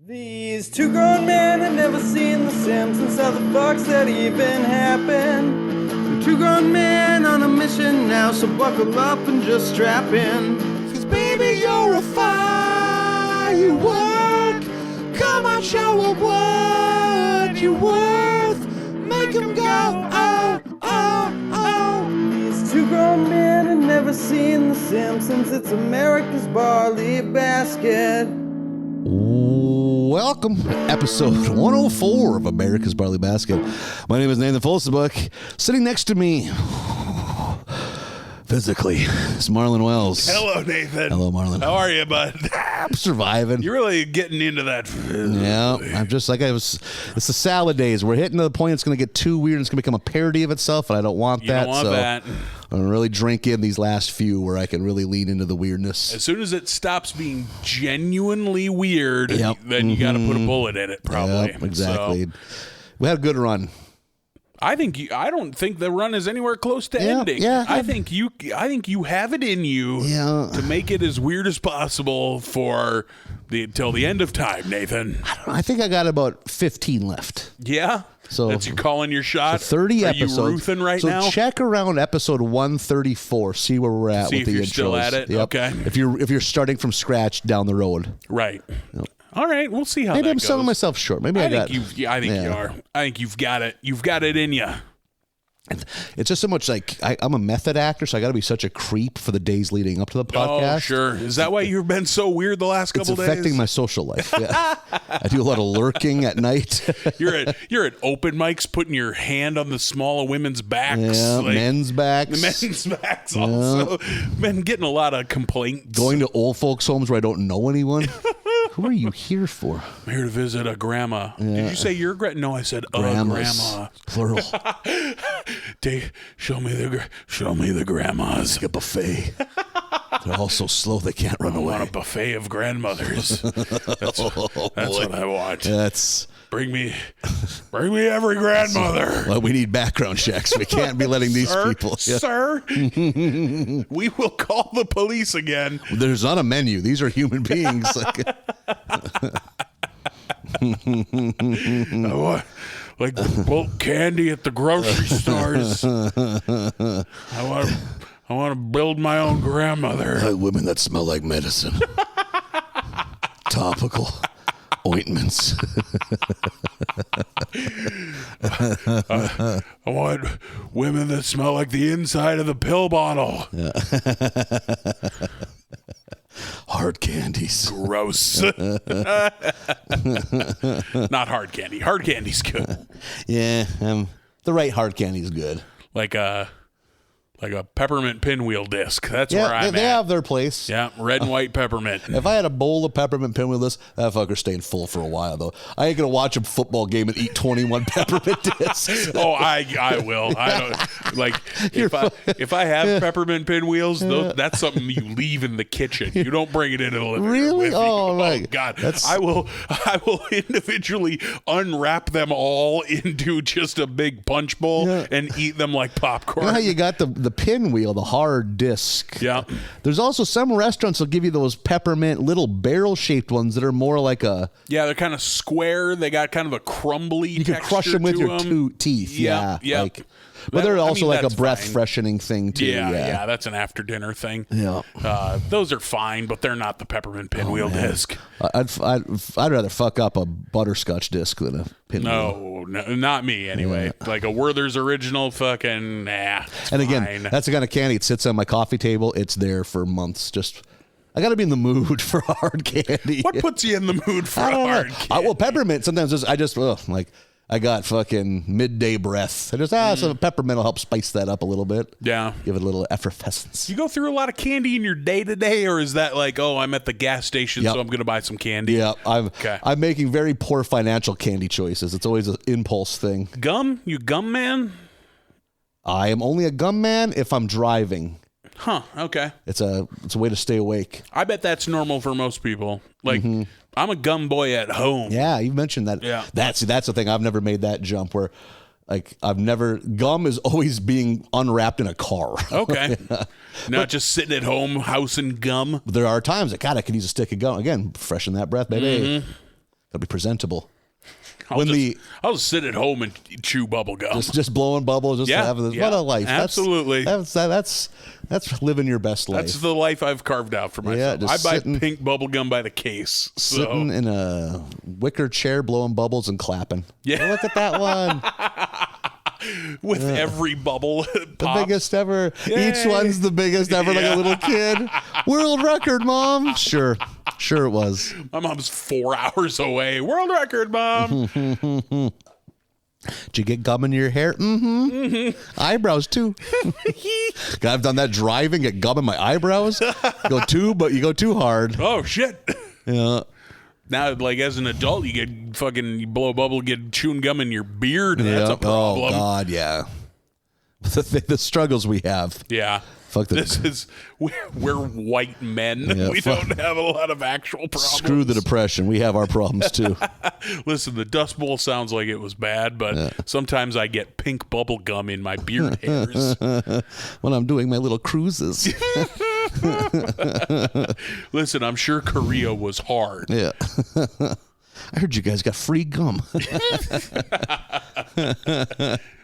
These two grown men had never seen The Simpsons. How the fuck's that even happen? We're two grown men on a mission now, so buckle up and just strap in. 'Cause baby, you're a firework. Come on, show 'em what you're worth. Make 'em go, oh, oh, oh. These two grown men had never seen The Simpsons. It's America's barley basket. Welcome to episode 104 of America's Barley Basket. My name is Nathan Folsenbuck. Sitting next to me, physically, is Marlon Wells. Hello, Nathan. Hello, Marlon. How are you, bud? I'm surviving. You're really getting into that. Yeah, I'm just like it's the salad days. We're hitting to the point it's going to get too weird. It's going to become a parody of itself, and I don't want that. You don't want that. I'm going to really drink in these last few where I can really lean into the weirdness. As soon as it stops being genuinely weird, Yep. then you got to put a bullet in it, probably. Yep, exactly. So, we had a good run. I don't think the run is anywhere close to ending. Yeah. I think you have it in you to make it as weird as possible for till the end of time, Nathan. I think I got about 15 left. Yeah. So that's you calling your shot. So 30 Are episodes. you roofing right now? So check around episode 134. See where we're at See with if the you're intros. still at it. Yep. Okay. If you're starting from scratch down the road. Right. Yep. All right. We'll see how Maybe that I'm goes. selling myself short. Maybe I think you are. I think you've got it. You've got it in you. It's just so much like I'm a method actor, so I got to be such a creep for the days leading up to the podcast. Oh, sure. Is that why you've been so weird the last couple days? It's affecting my social life. Yeah. I do a lot of lurking at night. You're at open mics, putting your hand on the small women's backs. Yeah, men's backs. Men's backs also. Been getting a lot of complaints. Going to old folks' homes where I don't know anyone. Who are you here for? I'm here to visit a grandma. Yeah. Did you say your grandma? No, I said Grandmas, grandma. Plural. Show me the grandmas. Like a buffet. They're all so slow they can't run away. I want a buffet of grandmothers. That's what I want. Bring me every grandmother. Well, we need background checks. We can't be letting these people. Sir, we will call the police again. There's not a menu. These are human beings. I want bulk candy at the grocery stores. I want to build my own grandmother. I like women that smell like medicine. Topical ointments. I want women that smell like the inside of the pill bottle. Yeah. Hard candies. Gross. Not hard candy. Hard candy's good. Yeah, the right hard candy is good. Like a peppermint pinwheel disc. That's where I'm at. They have their place. Yeah, red and white peppermint. If I had a bowl of peppermint pinwheel disc, that fucker's staying full for a while, though. I ain't going to watch a football game and eat 21 peppermint discs. Oh, I will. I don't like if I have peppermint pinwheels, that's something you leave in the kitchen. You don't bring it into the living room. Really? With Oh, you. Oh God. I will individually unwrap them all into just a big punch bowl and eat them like popcorn. You know how you got the pinwheel, the hard disc. Yeah. There's also some restaurants that'll give you those peppermint little barrel-shaped ones that are more like a... Yeah, they're kind of square. They got kind of a crumbly You can crush them with your teeth. Yeah. But they're also like a breath-freshening thing, too. Yeah, that's an after-dinner thing. Yeah. Those are fine, but they're not the peppermint pinwheel disc. I'd rather fuck up a butterscotch disc than a pinwheel. No, not me anyway. Yeah. Like a Werther's original fucking, And again, fine. That's the kind of candy. It sits on my coffee table. It's there for months. I got to be in the mood for hard candy. What puts you in the mood for hard candy? Well, peppermint, sometimes I got fucking midday breath. I just, some peppermint will help spice that up a little bit. Yeah. Give it a little effervescence. You go through a lot of candy in your day-to-day, or is that like, I'm at the gas station, so I'm going to buy some candy? Yeah, I'm making very poor financial candy choices. It's always an impulse thing. Gum? You gum man? I am only a gum man if I'm driving. Huh, okay. It's a way to stay awake. I bet that's normal for most people. Like, I'm a gum boy at home. Yeah, you mentioned that. Yeah. That's the thing. I've never made that jump where, gum is always being unwrapped in a car. Okay. Not just sitting at home, housing gum. But there are times that, God, I could use a stick of gum. Again, freshen that breath, baby. Gotta be presentable. I'll just sit at home and chew bubble gum. Just blowing bubbles, just having this. What a life. Absolutely. That's living your best life. That's the life I've carved out for myself. Yeah, I buy pink bubble gum by the case. Sitting in a wicker chair, blowing bubbles and clapping. Yeah. Oh, look at that one. With every bubble The pops. biggest ever. Yay. Each one's the biggest ever, like a little kid. World record, Mom. Sure it was. My mom's 4 hours away. World record, Mom. Did you get gum in your hair? Mm-hmm. Eyebrows, too. I've done that driving, get gum in my eyebrows. You go too hard. Oh, shit. Yeah. Now, like, as an adult, you blow a bubble, get chewing gum in your beard. That's a problem. Oh, God, yeah. The struggles we have. Yeah. Fuck We're white men. Yeah, we don't have a lot of actual problems. Screw the depression. We have our problems, too. Listen, the Dust Bowl sounds like it was bad, but sometimes I get pink bubble gum in my beard hairs. When I'm doing my little cruises. Listen, I'm sure Korea was hard. Yeah. I heard you guys got free gum.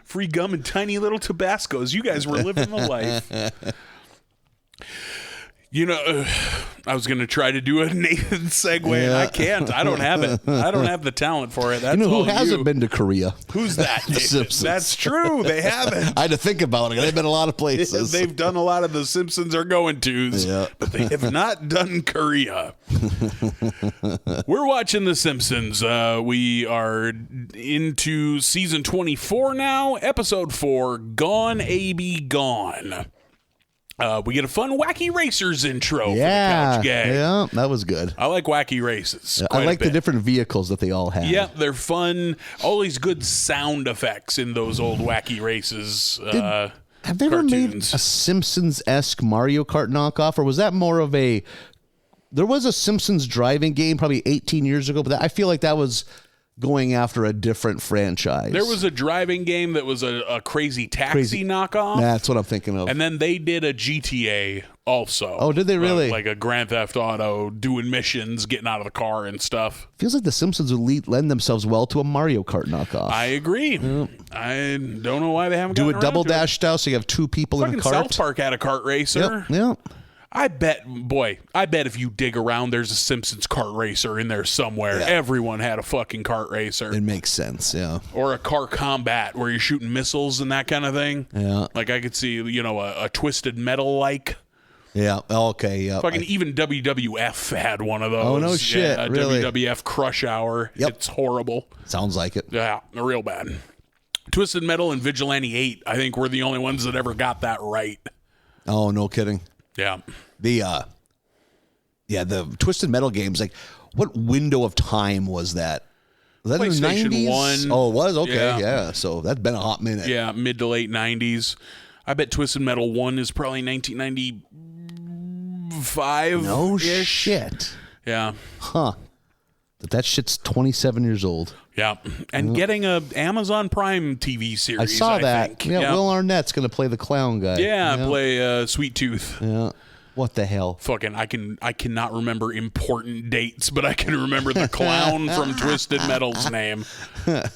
Free gum and tiny little Tabascos. You guys were living the life. You know, I was going to try to do a Nathan segue, and I can't. I don't have it. I don't have the talent for it. That's You know who all hasn't been to Korea? Who's that? The Simpsons. That's true. They haven't. I had to think about it. They've been a lot of places. They've done a lot of the Simpsons are going tos, but they have not done Korea. We're watching the Simpsons. We are into season 24 now, episode 4, Gone AB Gone. We get a fun Wacky Racers intro for the couch gang. Yeah, that was good. I like Wacky Races. I like the different vehicles that they all have. Yeah, they're fun. All these good sound effects in those old Wacky Races. Have they ever made a Simpsons-esque Mario Kart knockoff, or was that more of a... There was a Simpsons driving game probably 18 years ago, but I feel like that was going after a different franchise. There was a driving game that was a crazy taxi knockoff. That's what I'm thinking of. And then they did a GTA also. Oh, did they really? Like a Grand Theft Auto, doing missions, getting out of the car and stuff. Feels like the Simpsons would lend themselves well to a Mario Kart knockoff. I agree. I don't know why they haven't Do gotten it double around to dash style so you have two people in a cart. South Park had a kart racer. Yep. I bet if you dig around, there's a Simpsons kart racer in there somewhere. Yeah. Everyone had a fucking kart racer. It makes sense, yeah. Or a car combat where you're shooting missiles and that kind of thing. Yeah. Like I could see, a Twisted Metal like. Yeah. Okay. Yeah. Fucking even WWF had one of those. Oh no shit! Yeah, really? WWF Crush Hour. Yep. It's horrible. Sounds like it. Yeah, real bad. Twisted Metal and Vigilante 8, I think, were the only ones that ever got that right. Oh, no kidding. Yeah. The Twisted Metal games, like, what window of time was that? Was that in the 90s? 1. Oh, it was? Okay, yeah. So that's been a hot minute. Yeah, mid to late 90s. I bet Twisted Metal 1 is probably 1995. No shit. Yeah. Huh. But that shit's 27 years old. Yeah. And getting a Amazon Prime TV series. I saw that. Think. Yeah, Will Arnett's going to play the clown guy. Yeah, play Sweet Tooth. Yeah. What the hell? Fucking, I cannot remember important dates, but I can remember the clown from Twisted Metal's name.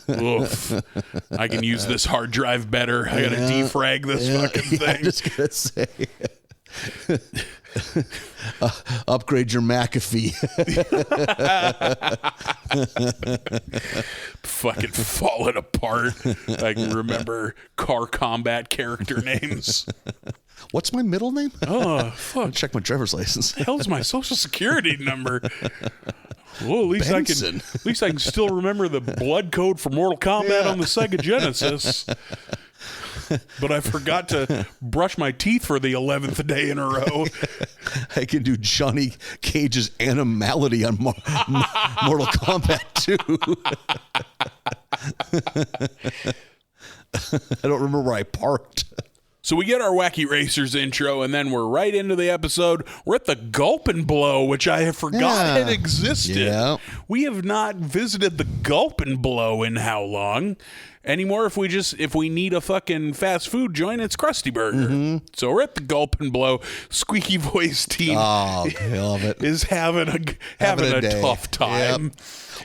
Oof. I can use this hard drive better. I gotta defrag this fucking thing. I'm just gonna say, upgrade your McAfee. Fucking falling apart. I can remember car combat character names. What's my middle name? Oh, fuck. Check my driver's license. The hell's my social security number? Well, at least Benson. I can still remember the blood code for Mortal Kombat on the Sega Genesis. But I forgot to brush my teeth for the 11th day in a row. I can do Johnny Cage's Animality on Mortal Kombat 2. I don't remember where I parked. So we get our Wacky Racers intro, and then we're right into the episode. We're at the Gulp and Blow, which I have forgot had existed. Yeah. We have not visited the Gulp and Blow in how long anymore? If we need a fucking fast food joint, it's Krusty Burger. So we're at the Gulp and Blow. Squeaky voice team I love it. is having a day. tough time. Yep.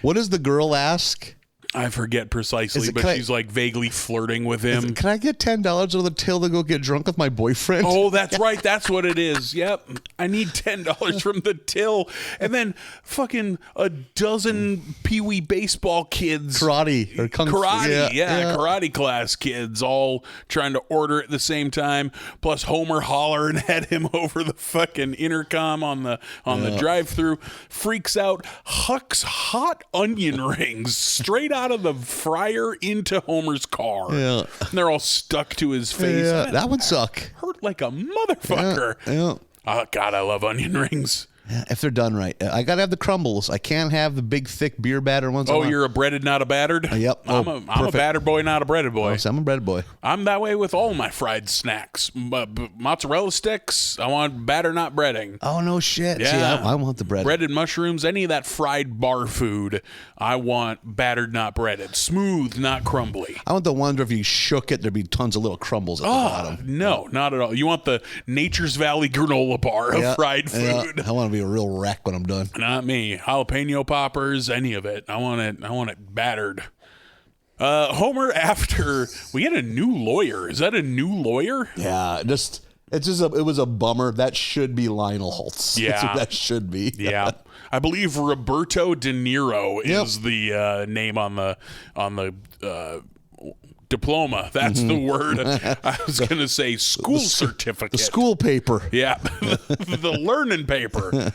What does the girl ask? I forget precisely, but she's like vaguely flirting with him. Can I get $10 out of the till to go get drunk with my boyfriend? Oh, that's right. That's what it is. Yep. I need $10 from the till. And then fucking a dozen Pee-wee baseball kids. Karate or kung fu. Karate. Yeah, karate class kids all trying to order at the same time. Plus Homer hollering at him over the fucking intercom on the drive-thru. Freaks out, hucks hot onion rings straight out of the fryer into Homer's car. Yeah. And they're all stuck to his face. Yeah, that would suck. Hurt like a motherfucker. Yeah. Oh, God, I love onion rings. Yeah, if they're done right. I got to have the crumbles. I can't have the big, thick beer batter ones. Oh, you're a breaded, not a battered? Yep. I'm a battered boy, not a breaded boy. I'm a bread boy. I'm that way with all my fried snacks. Mozzarella sticks, I want batter, not breading. Oh, no shit. Yeah. See, I want the bread. Breaded mushrooms, any of that fried bar food, I want battered, not breaded. Smooth, not crumbly. I want the ones where if you shook it, there'd be tons of little crumbles at the bottom. No, not at all. You want the Nature's Valley granola bar of fried food. Yeah. I want to be a real wreck when I'm done. Not me. Jalapeno poppers, any of it. I want it battered. Homer, after we get a new lawyer. Is that a new lawyer? Yeah, it was a bummer. That should be Lionel Holtz. Yeah. That's what that should be. Yeah. I believe Roberto De Niro is the name on the diploma. That's the word. I was going to say school certificate. The school paper. Yeah. The learning paper.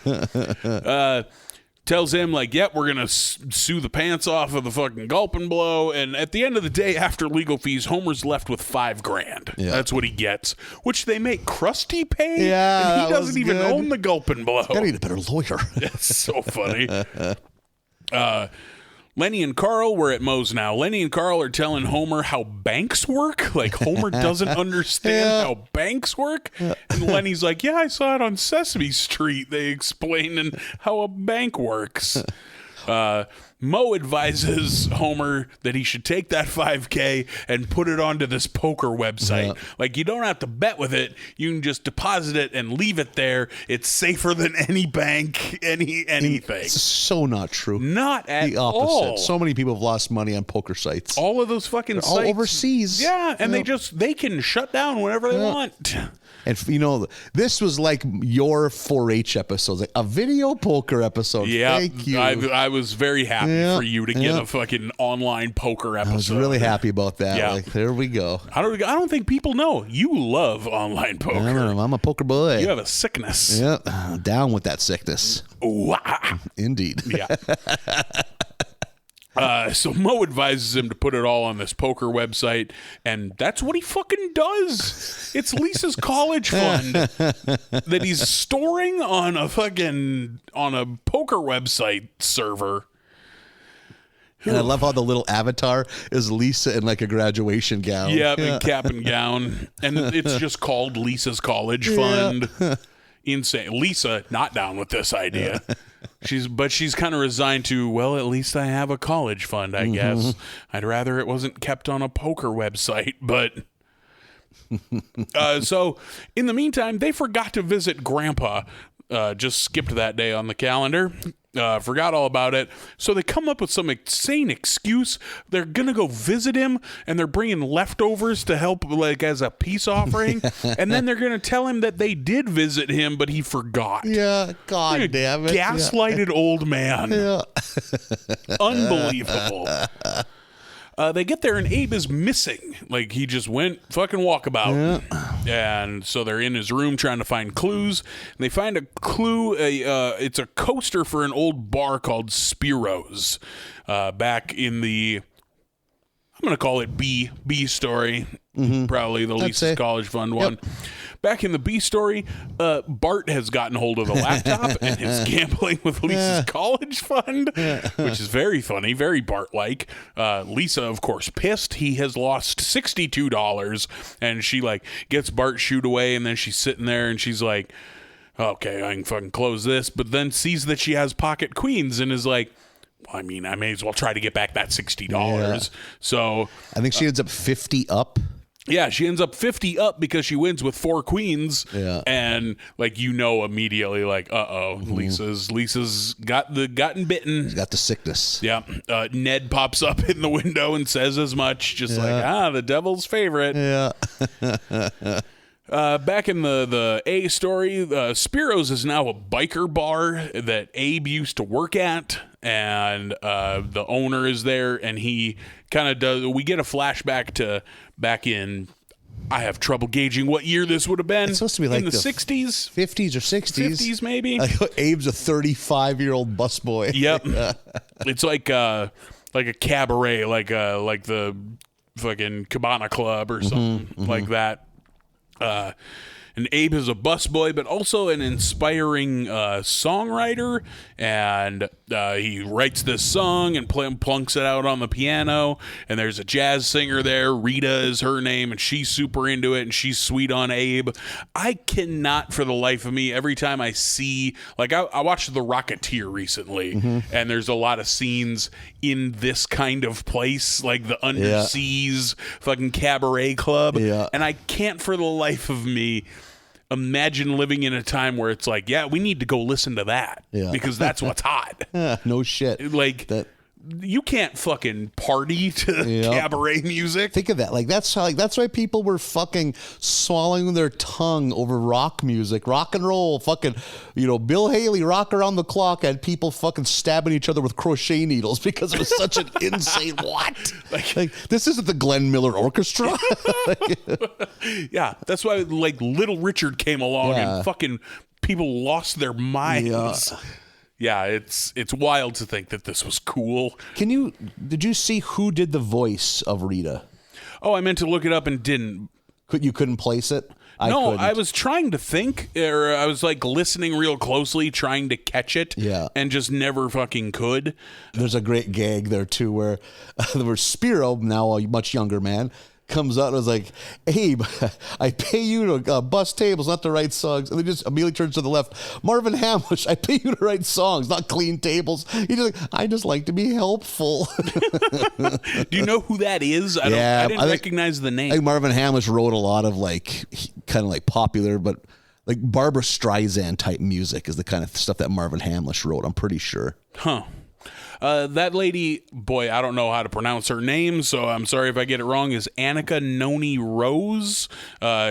Tells him, like, yep, we're going to sue the pants off of the fucking Gulp and Blow. And at the end of the day, after legal fees, Homer's left with $5,000. Yeah. That's what he gets, which they make Krusty pay. Yeah, and he doesn't even own the Gulp and Blow. Gotta need a better lawyer. That's so funny. Lenny and Carl, we're at Moe's now. Lenny and Carl are telling Homer how banks work. Like, Homer doesn't understand how banks work. And Lenny's like, yeah, I saw it on Sesame Street. They explained how a bank works. Moe advises Homer that he should take that $5,000 and put it onto this poker website. Yeah. Like, you don't have to bet with it. You can just deposit it and leave it there. It's safer than any bank, anything. It's so not true. Not at the opposite. all. So many people have lost money on poker sites. All of those fucking sites. All overseas. Yeah, and they can shut down whenever they want. And this was like your 4-H episodes, like a video poker episode. Yeah, Thank you. I was very happy for you to get a fucking online poker episode. I was really happy about that. Yeah. Like, there we go. I don't think people know you love online poker. I don't know, I'm a poker boy. You have a sickness. Yeah, down with that sickness. Ooh, ah. Indeed. Yeah. So Moe advises him to put it all on this poker website, and that's what he fucking does. It's Lisa's college fund that he's storing on a poker website server. And I love how the little avatar is Lisa in like a graduation gown. Yeah, in cap and gown. And it's just called Lisa's college fund. Insane. Lisa, not down with this idea. She's kind of resigned to, well, at least I have a college fund, I guess. I'd rather it wasn't kept on a poker website, but... So, in the meantime, they forgot to visit Grandpa. Just skipped that day on the calendar. Forgot all about it. So they come up with some insane excuse. They're going to go visit him, and they're bringing leftovers to help, like, as a peace offering. And then they're going to tell him that they did visit him, but he forgot. Yeah, God damn it. Gaslighted old man. Yeah. Unbelievable. They get there and Abe is missing. Like, he just went fucking walkabout. Yeah. And so they're in his room trying to find clues. And they find a clue. It's a coaster for an old bar called Spiro's. Back in the I'm going to call it B story. Probably the Lisa's College Fund one. Back in the B story, Bart has gotten hold of the laptop and is gambling with Lisa's college fund, which is very funny, very Bart-like. Lisa, of course, pissed. He has lost $62, and she like gets Bart shooed away, and then she's sitting there and she's like, okay, I can fucking close this, but then sees that she has pocket queens and is like, well, I mean, I may as well try to get back that $60. Yeah. So I think she ends up 50 up. Yeah, she ends up 50 up because she wins with 4 queens. Yeah. And like immediately like, Lisa's gotten bitten. She's got the sickness. Yeah. Ned pops up in the window and says as much, just like, the devil's favorite. Yeah. Back in the A story, Spiro's is now a biker bar that Abe used to work at, and the owner is there, and he kind of does. We get a flashback to back in. I have trouble gauging what year this would have been. It's supposed to be like in the 60s, 50s or 60s, 50s maybe. Like Abe's a 35-year-old busboy. Yep, it's like a cabaret, like the fucking Cabana Club or something like that. And Abe is a busboy, but also an inspiring songwriter, and he writes this song and plunks it out on the piano, and there's a jazz singer there. Rita is her name, and she's super into it, and she's sweet on Abe. I cannot for the life of me, every time I see, like I watched The Rocketeer recently, and there's a lot of scenes in this kind of place, like the underseas fucking cabaret club, and I can't for the life of me imagine living in a time where it's like, we need to go listen to that because that's what's hot. No shit. Like you can't fucking party to cabaret music. Think of that. Like that's why people were fucking swallowing their tongue over rock music, rock and roll. Fucking, Bill Haley, Rock Around the Clock, had people fucking stabbing each other with crochet needles because it was such an insane what? Like this isn't the Glenn Miller Orchestra. Yeah, that's why like Little Richard came along and fucking people lost their minds. Yeah, it's wild to think that this was cool. Did you see who did the voice of Rita? Oh, I meant to look it up and didn't. You couldn't place it? I was trying to think, or I was like listening real closely, trying to catch it, and just never fucking could. There's a great gag there too, where Spiro, now a much younger man, comes out and was like, Abe, I pay you to bust tables, not to write songs. And then just immediately turns to the left. Marvin Hamlish, I pay you to write songs, not clean tables. He's like, I just like to be helpful. Do you know who that is? I didn't recognize the name. I think Marvin Hamlish wrote a lot of kind of like popular, but like Barbra Streisand type music is the kind of stuff that Marvin Hamlish wrote, I'm pretty sure. Huh. That lady, boy, I don't know how to pronounce her name, so I'm sorry if I get it wrong, is Annika Noni Rose.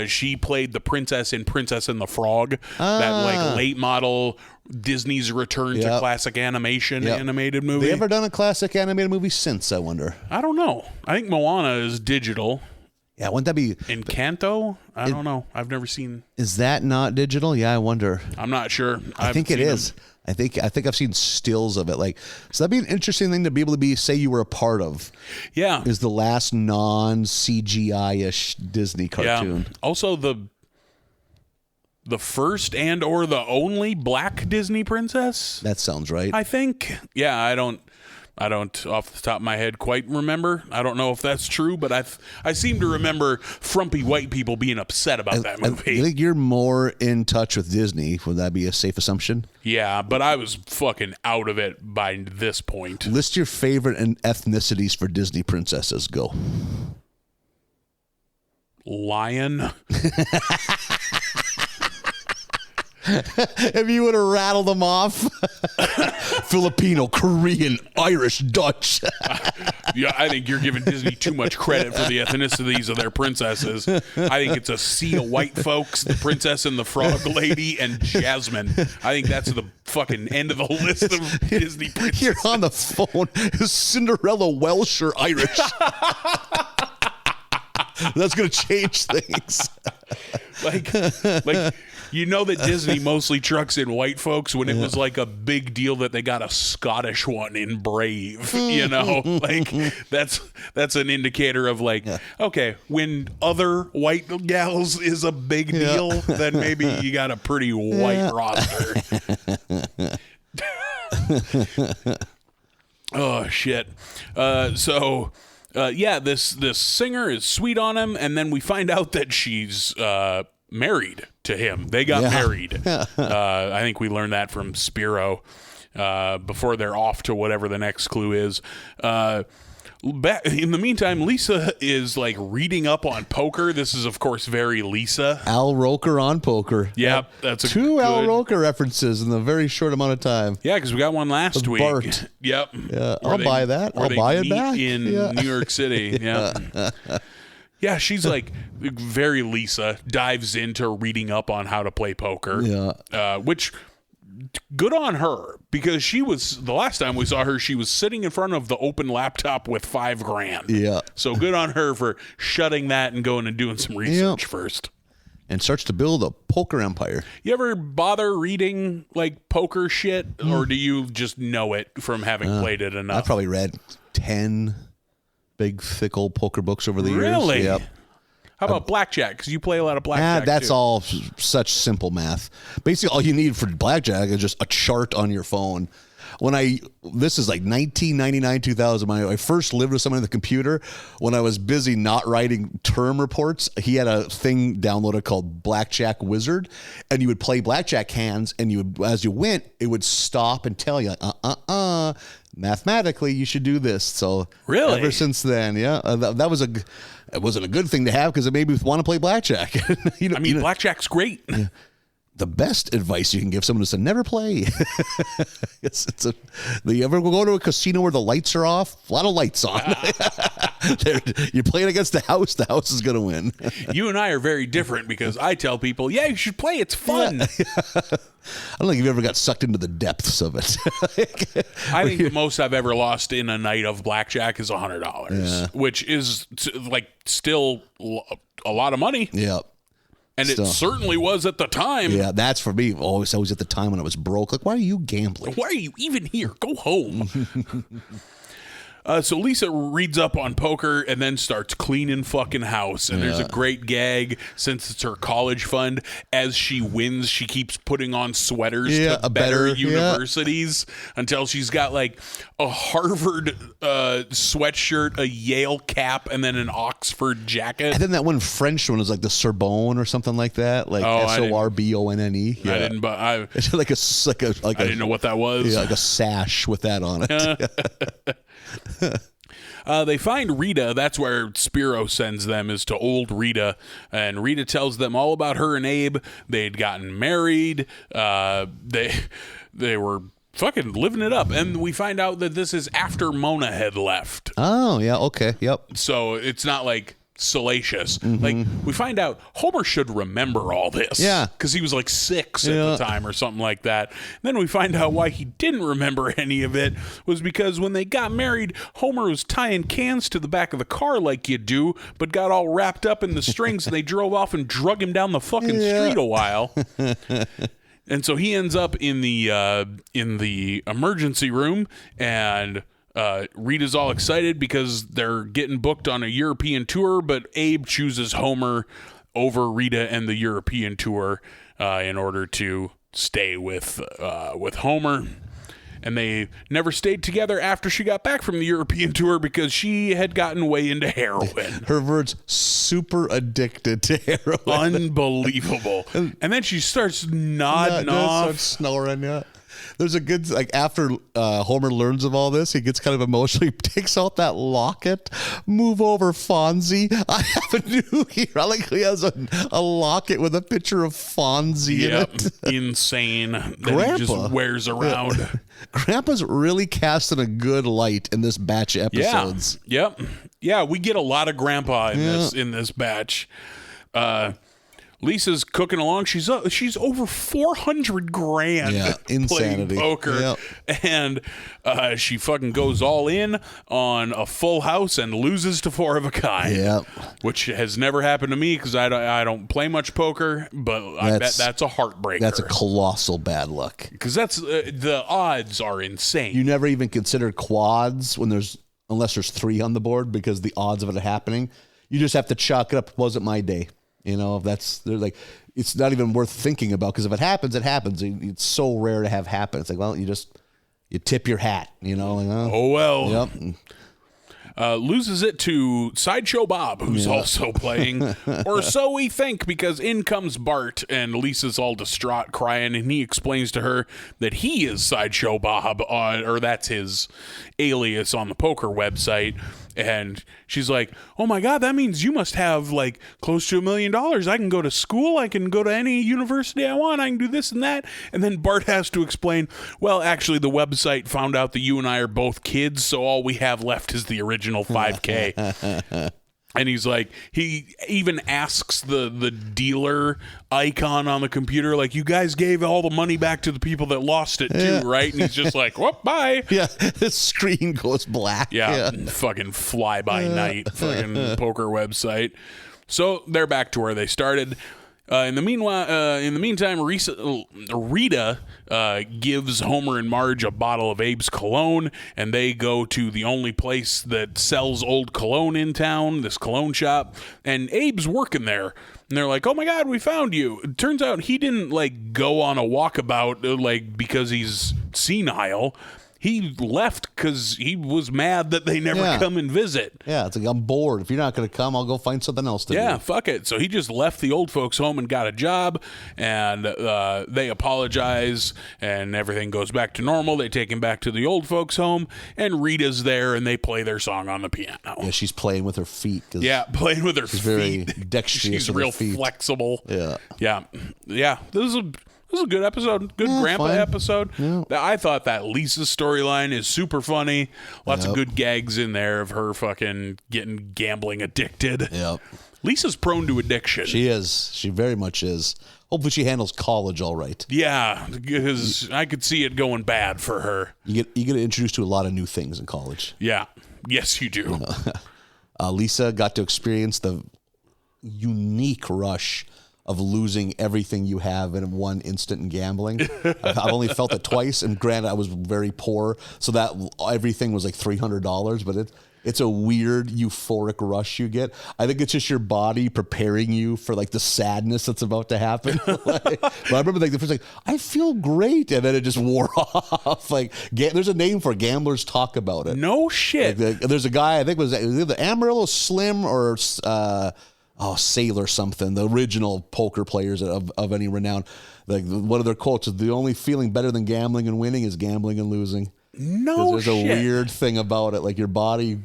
She played the princess in Princess and the Frog, that like late model Disney's return to classic animation animated movie. They ever done a classic animated movie since, I wonder? I don't know. I think Moana is digital. Yeah, wouldn't that be Encanto? I don't know. I've never seen. Is that not digital? Yeah, I wonder. I'm not sure. I think it is. I think I've seen stills of it. So that'd be an interesting thing to be able to say you were a part of. Yeah, is the last non-CGI-ish Disney cartoon. Yeah. Also the first and or the only black Disney princess. That sounds right. I think. Yeah, I don't off the top of my head quite remember. I don't know if that's true, but I seem to remember frumpy white people being upset about that movie. I think you're more in touch with Disney. Would that be a safe assumption? Yeah, but I was fucking out of it by this point. List your favorite ethnicities for Disney princesses. Go. Lion. If you would have rattled them off. Filipino, Korean, Irish, Dutch. Yeah, I think you're giving Disney too much credit for the ethnicities of their princesses. I think it's a sea of white folks, the Princess and the Frog Lady, and Jasmine. I think that's the fucking end of the list of Disney princesses. You're on the phone. Is Cinderella Welsh or Irish? That's going to change things. like You know that Disney mostly trucks in white folks when it was like a big deal that they got a Scottish one in Brave, you know? Like that's an indicator of like, okay, when other white gals is a big deal, then maybe you got a pretty white roster. Oh shit. This singer is sweet on him, and then we find out that she's married to him. They got married. I think we learned that from Spiro before they're off to whatever the next clue is. In the meantime, Lisa is like reading up on poker. This is, of course, very Lisa. Al Roker on poker. Yep, that's two Al Roker references in a very short amount of time. Yeah, because we got one last week. Bart. Yep. Yeah, I'll buy that. I'll buy it back in New York City. Yeah. Yeah, she's like very Lisa. Dives into reading up on how to play poker. Yeah. Which. Good on her, because she was, the last time we saw her, she was sitting in front of the open laptop with $5,000. Yeah. So good on her for shutting that and going and doing some research first. And starts to build a poker empire. You ever bother reading like poker shit, or do you just know it from having played it enough? I've probably read 10 big, thick old poker books over the years. Really? Yep. How about blackjack? Because you play a lot of blackjack. That's too. all such simple math. Basically, all you need for blackjack is just a chart on your phone. This is like 1999, 2000. When I first lived with someone in the computer, when I was busy not writing term reports, he had a thing downloaded called Blackjack Wizard, and you would play blackjack hands, and you would, as you went, it would stop and tell you, mathematically, you should do this. So really, ever since then, that was it wasn't a good thing to have because it made me want to play blackjack. Blackjack's great. Yeah. The best advice you can give someone is to never play. You ever go to a casino where the lights are off? A lot of lights on. You're playing against the house is going to win. You and I are very different because I tell people, you should play. It's fun. Yeah. I don't think you've ever got sucked into the depths of it. I think the most I've ever lost in a night of blackjack is $100, which is like still a lot of money. Yeah. And it certainly was at the time. Yeah, that's for me. Always at the time when I was broke. Like, why are you gambling? Why are you even here? Go home. So Lisa reads up on poker and then starts cleaning fucking house. And there's a great gag, since it's her college fund. As she wins, she keeps putting on sweaters to better universities until she's got like a Harvard sweatshirt, a Yale cap, and then an Oxford jacket. And then that one French one is like the Sorbonne or something like that, like Sorbonne. Yeah. I didn't, but it's like I didn't know what that was. Yeah, like a sash with that on it. They find Rita. That's where Spiro sends them, is to old Rita. And Rita tells them all about her and Abe. They'd gotten married. They were fucking living it up. And we find out that this is after Mona had left. Oh, yeah. Okay. Yep. So it's not like salacious. Like, we find out Homer should remember all this. Yeah. Because he was like 6 at the time or something like that. And then we find out why he didn't remember any of it was because when they got married, Homer was tying cans to the back of the car like you do, but got all wrapped up in the strings, and they drove off and drug him down the fucking street a while. And so he ends up in the emergency room, and Rita's all excited because they're getting booked on a European tour, but Abe chooses Homer over Rita and the European tour in order to stay with Homer. And they never stayed together after she got back from the European tour because she had gotten way into heroin. Her words, super addicted to heroin. Unbelievable. And then she starts nodding off. Starts snoring, yeah. There's a good, like, after Homer learns of all this, he gets kind of emotional. He takes out that locket. Move over, Fonzie. I have a new hero. I like he has a locket with a picture of Fonzie in it. Insane. That he just wears around. Yeah. Grandpa's really casting a good light in this batch of episodes. Yeah. Yep. Yeah, we get a lot of Grandpa in this batch. Lisa's cooking along. She's over $400,000 insanity. playing poker, and she fucking goes all in on a full house and loses to 4 of a kind. Which has never happened to me because I don't play much poker, but I bet that's a heartbreaker. That's a colossal bad luck because that's the odds are insane. You never even consider quads unless there's 3 on the board because the odds of it happening. You just have to chalk it up. Wasn't my day. You know, they're like, it's not even worth thinking about because if it happens, it happens. It's so rare to have happen. It's like, well, you tip your hat, you know. Like, oh well. Loses it to Sideshow Bob, who's also playing, or so we think, because in comes Bart, and Lisa's all distraught, crying, and he explains to her that he is Sideshow Bob, or that's his alias on the poker website. And she's like, oh my God, that means you must have like close to $1 million. I can go to school. I can go to any university I want. I can do this and that. And then Bart has to explain, well, actually, the website found out that you and I are both kids, so all we have left is the original 5K. And he's like, he even asks the dealer icon on the computer, like, you guys gave all the money back to the people that lost it too, right? And he's just like, whoop, bye. Yeah, the screen goes black. Yeah. Fucking fly-by-night fucking poker website. So they're back to where they started. In the meantime, Rita gives Homer and Marge a bottle of Abe's cologne, and they go to the only place that sells old cologne in town, this cologne shop, and Abe's working there. And they're like, oh my God, we found you. It turns out he didn't like go on a walkabout like because he's senile. He left because he was mad that they never come and visit. Yeah, it's like, I'm bored. If you're not going to come, I'll go find something else to do. Yeah, fuck it. So he just left the old folks home and got a job, and they apologize, and everything goes back to normal. They take him back to the old folks home, and Rita's there, and they play their song on the piano. Yeah, she's playing with her feet. Yeah, playing with her feet. She's very dexterous. She's real flexible. Yeah. This is a good episode. Good grandpa episode. Yeah. I thought that Lisa's storyline is super funny. Lots of good gags in there of her fucking getting gambling addicted. Yep. Lisa's prone to addiction. She is. She very much is. Hopefully she handles college all right. Yeah, because I could see it going bad for her. You get introduced to a lot of new things in college. Yeah. Yes, you do. Lisa got to experience the unique rush of losing everything you have in one instant in gambling. I've only felt it twice, and granted, I was very poor, so that everything was like $300, but it's a weird euphoric rush you get. I think it's just your body preparing you for like the sadness that's about to happen. But I remember like the first I feel great, and then it just wore off. Like there's a name for it. Gamblers talk about it. No shit. Like, there's a guy, I think it was the Amarillo Slim or Sailor something, the original poker players of any renown. Like one of their quotes is, the only feeling better than gambling and winning is gambling and losing. No shit. There's a weird thing about it. Like your body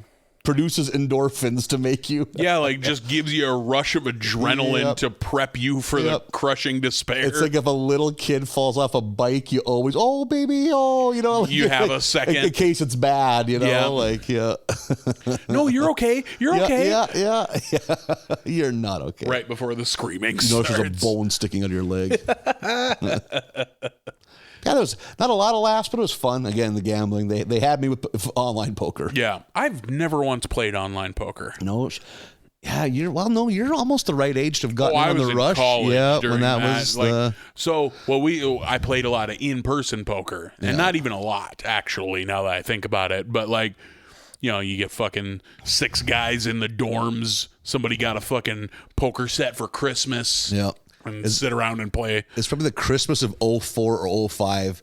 produces endorphins to make you. Yeah, like just gives you a rush of adrenaline to prep you for the crushing despair. It's like if a little kid falls off a bike, you always, oh baby, oh, you know. Like, you have a second. In case it's bad, you know, No, you're okay. You're okay. Yeah. You're not okay. Right before the screaming starts. There's a bone sticking out of your leg. Yeah, there was not a lot of laughs, but it was fun. Again, the gambling. They had me with online poker. Yeah. I've never once played online poker. No. Yeah, you're almost the right age to have gotten on the rush. Yeah, when that was I played a lot of in-person poker, and not even a lot, actually, now that I think about it. But like, you know, you get fucking 6 guys in the dorms. Somebody got a fucking poker set for Christmas. Yeah. And sit around and play. It's probably the Christmas of 04 or 05.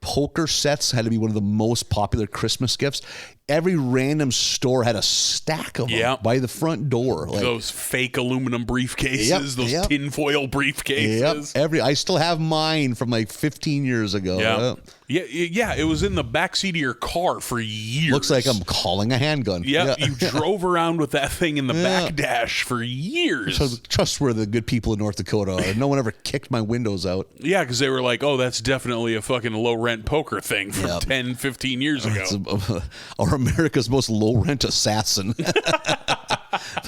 Poker sets had to be one of the most popular Christmas gifts. Every random store had a stack of them by the front door. Like, those fake aluminum briefcases, those tinfoil briefcases. Yep. I still have mine from like 15 years ago. Yeah, it was in the backseat of your car for years. Looks like I'm calling a handgun. Yeah, you drove around with that thing in the back dash for years. So trust where the good people in North Dakota are. No one ever kicked my windows out. Yeah, because they were like, oh, that's definitely a fucking low-rent poker thing from 10, 15 years ago. Or America's most low-rent assassin.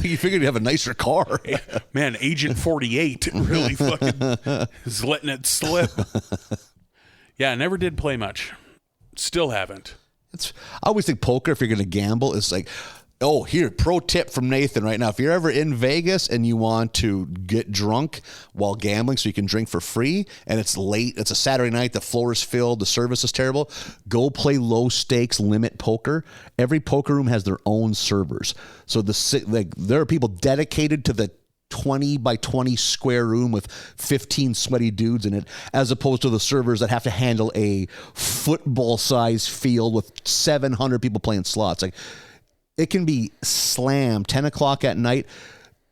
You figured you'd have a nicer car. Man, Agent 48 really fucking is letting it slip. Yeah, I never did play much. Still haven't. I always think poker, if you're going to gamble, it's like, oh, here, pro tip from Nathan right now. If you're ever in Vegas and you want to get drunk while gambling so you can drink for free, and it's late, it's a Saturday night, the floor is filled, the service is terrible, go play low stakes limit poker. Every poker room has their own servers. So there are people dedicated to the 20 by 20 square room with 15 sweaty dudes in it, as opposed to the servers that have to handle a football-sized field with 700 people playing slots. Like, it can be slammed 10 o'clock at night.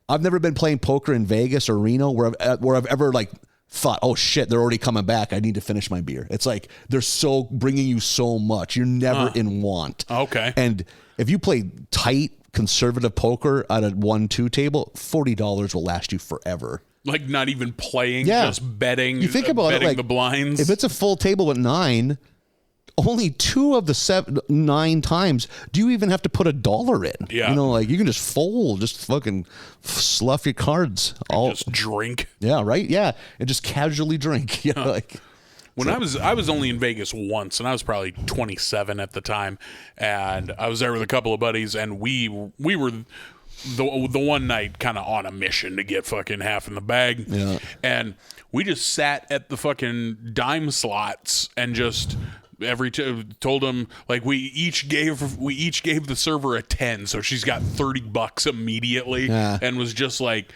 I've never been playing poker in Vegas or Reno where I've ever like thought, oh shit, they're already coming back. I need to finish my beer. It's like they're so bringing you so much. You're never in want. Okay. And if you play tight, conservative poker at a 1-2 table, $40 will last you forever. Like not even playing, just betting. You think about betting it, like, the blinds. If it's a full table with 9, only 2 of the 9 times do you even have to put $1 in. Yeah. You know, like you can just fold, just fucking slough your cards. Just drink. Yeah, right? Yeah. And just casually drink. You know, like when I was only in Vegas once, and I was probably 27 at the time, and I was there with a couple of buddies, and we were the one night kind of on a mission to get fucking half in the bag. Yeah. And we just sat at the fucking dime slots and just told them, like, we each gave the server a 10, so she's got $30 immediately. Yeah. And was just like,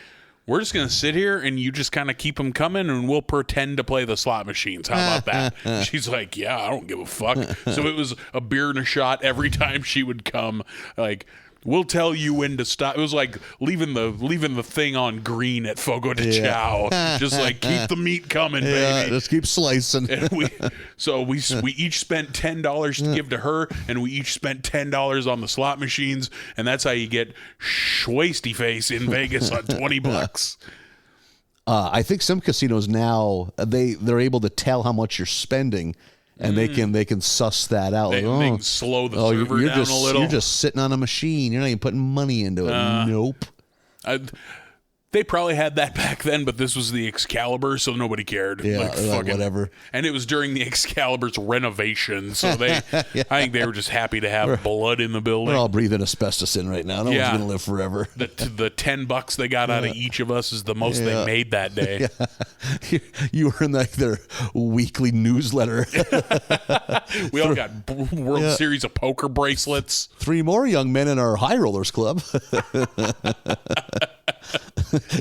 we're just gonna sit here and you just kind of keep them coming and we'll pretend to play the slot machines. How about that? She's like, yeah, I don't give a fuck. So it was a beer and a shot every time she would come. Like, we'll tell you when to stop. It was like leaving the thing on green at Fogo de Chao. Just like, keep the meat coming, baby. Just keep slicing. And we each spent $10 to give to her, and we each spent $10 on the slot machines, and that's how you get schwasty face in Vegas on $20. I think some casinos now they're able to tell how much you're spending. And they can suss that out. They can slow the server down a little. You're just sitting on a machine. You're not even putting money into it. Nope. They probably had that back then, but this was the Excalibur, so nobody cared. Yeah, like whatever. And it was during the Excalibur's renovation, so I think they were just happy to have blood in the building. We're all breathing asbestos in right now. No one's gonna live forever. The $10 they got out of each of us is the most they made that day. Yeah. You were in like their weekly newsletter. We all got World Series of Poker bracelets. 3 more young men in our High Rollers Club.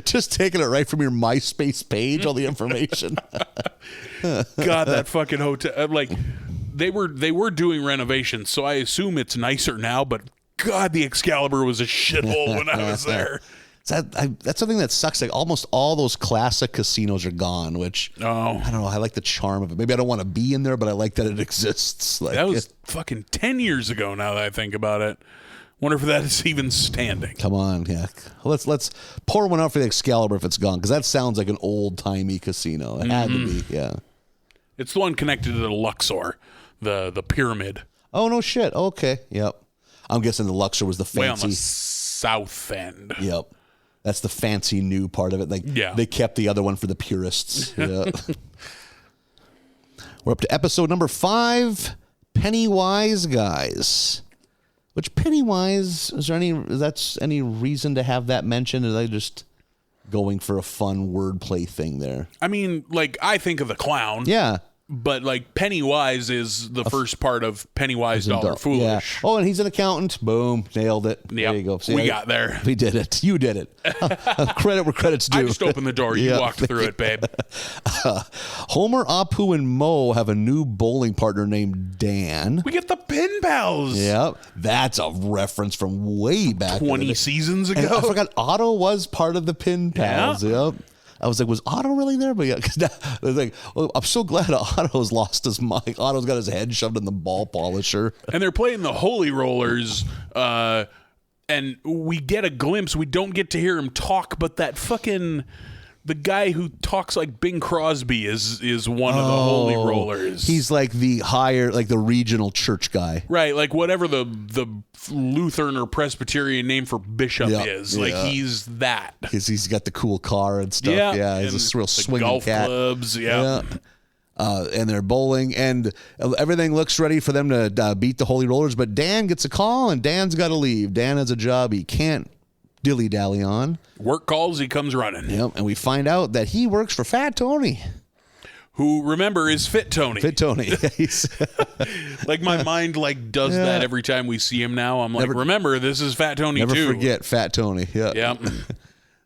Just taking it right from your MySpace page, all the information. God, that fucking hotel! Like, they were doing renovations, so I assume it's nicer now. But God, the Excalibur was a shithole when I was there. That's something that sucks. Like almost all those classic casinos are gone. Which I don't know. I like the charm of it. Maybe I don't want to be in there, but I like that it exists. Like, that was fucking 10 years ago. Now that I think about it. Wonder if that is even standing. Come on, yeah. Let's pour one out for the Excalibur if it's gone, because that sounds like an old timey casino. It had to be, yeah. It's the one connected to the Luxor, the pyramid. Oh no shit. Okay, yep. I'm guessing the Luxor was the fancy. Way on the south end. Yep. That's the fancy new part of it. Like they kept the other one for the purists. Yeah. We're up to episode number 5, Pennywise Guys. Which Pennywise, is there any reason to have that mentioned? Or are they just going for a fun wordplay thing there? I mean, like, I think of the clown. Yeah. But, like, Pennywise is the first part of Pennywise Dollar Foolish. Yeah. Oh, and he's an accountant. Boom. Nailed it. Yep. There you go. See, we got there. We did it. You did it. Credit where credit's due. I just opened the door. You walked through it, babe. Homer, Apu, and Mo have a new bowling partner named Dan. We get the Pin Pals. Yep. That's a reference from way back 20 seasons ago. And I forgot Otto was part of the Pin Pals. Yeah. Yep. I was like, was Otto really there? But yeah, because I was like, well, I'm so glad Otto's lost his mind. Otto's got his head shoved in the ball polisher. And they're playing the Holy Rollers, and we get a glimpse. We don't get to hear him talk, but that fucking the guy who talks like Bing Crosby is one of the holy rollers. He's like the higher, like the regional church guy. Right, like whatever the Lutheran or Presbyterian name for bishop is. Like he's that. Because he's got the cool car and stuff. Yeah, he's a real swinging golf cat. Clubs, yeah. And they're bowling, and everything looks ready for them to beat the Holy Rollers. But Dan gets a call, and Dan's got to leave. Dan has a job he can't dilly-dally on. Work calls, he comes running. Yep, and we find out that he works for Fat Tony. Who, remember, is Fit Tony. Fit Tony. Like, my mind, like, does that every time we see him now. I'm like, remember, this is Fat Tony, never too. Never forget Fat Tony. Yeah. Yep.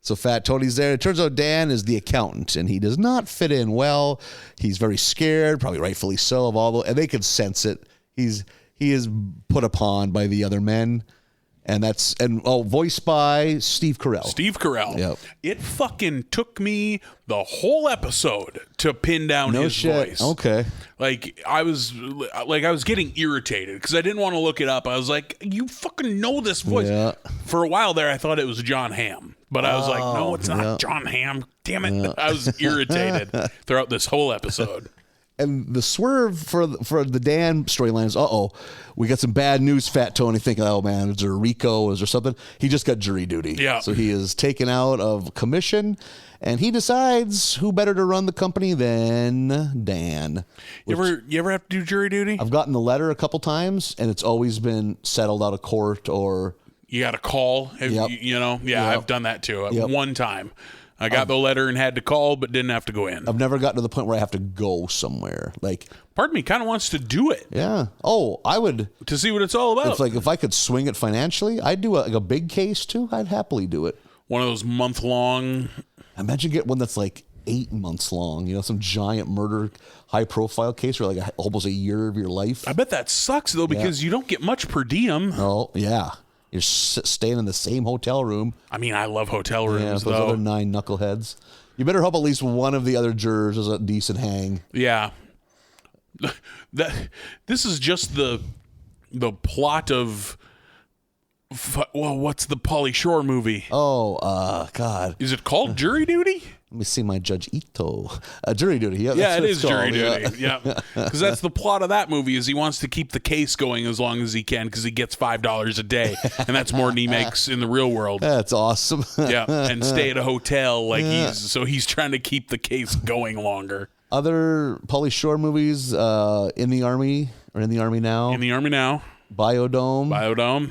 So Fat Tony's there. It turns out Dan is the accountant, and he does not fit in well. He's very scared, probably rightfully so, of all the, and they can sense it. He is put upon by the other men. And voiced by Steve Carell. Steve Carell. Yep. It fucking took me the whole episode to pin down his voice. Okay. Like I was getting irritated because I didn't want to look it up. I was like, you fucking know this voice. Yeah. For a while there, I thought it was John Hamm, but I was like, no, it's not John Hamm. Damn it! Yeah. I was irritated throughout this whole episode. And the swerve for the Dan storyline is, we got some bad news. Fat Tony thinking, oh man, is there a RICO? Is there something? He just got jury duty. Yeah. So he is taken out of commission, and he decides who better to run the company than Dan. You ever have to do jury duty? I've gotten the letter a couple times, and it's always been settled out of court or... You got a call, Yep. I've done that too. One time. I got the letter and had to call, but didn't have to go in. I've never gotten to the point where I have to go somewhere. Like, part of me kind of wants to do it. Yeah. Oh, I would. To see what it's all about. If I could swing it financially, I'd do a big case too. I'd happily do it. One of those month-long. Imagine get one that's like 8 months long. Some giant murder, high-profile case for like almost a year of your life. I bet that sucks though because you don't get much per diem. Oh yeah. You're staying in the same hotel room. I mean, I love hotel rooms, those other 9 knuckleheads. You better hope at least one of the other jurors is a decent hang. Yeah. This is just the plot of... what's the Pauly Shore movie? Oh, God. Is it called Jury Duty? Let me see my Judge Ito. Jury Duty. Yeah, it is Jury Duty. Yeah, because that's the plot of that movie. Is he wants to keep the case going as long as he can because he gets $5 a day, and that's more than he makes in the real world. That's awesome. Yeah, and stay at a hotel he's trying to keep the case going longer. Other Pauly Shore movies, In the Army or In the Army Now. In the Army Now. Biodome.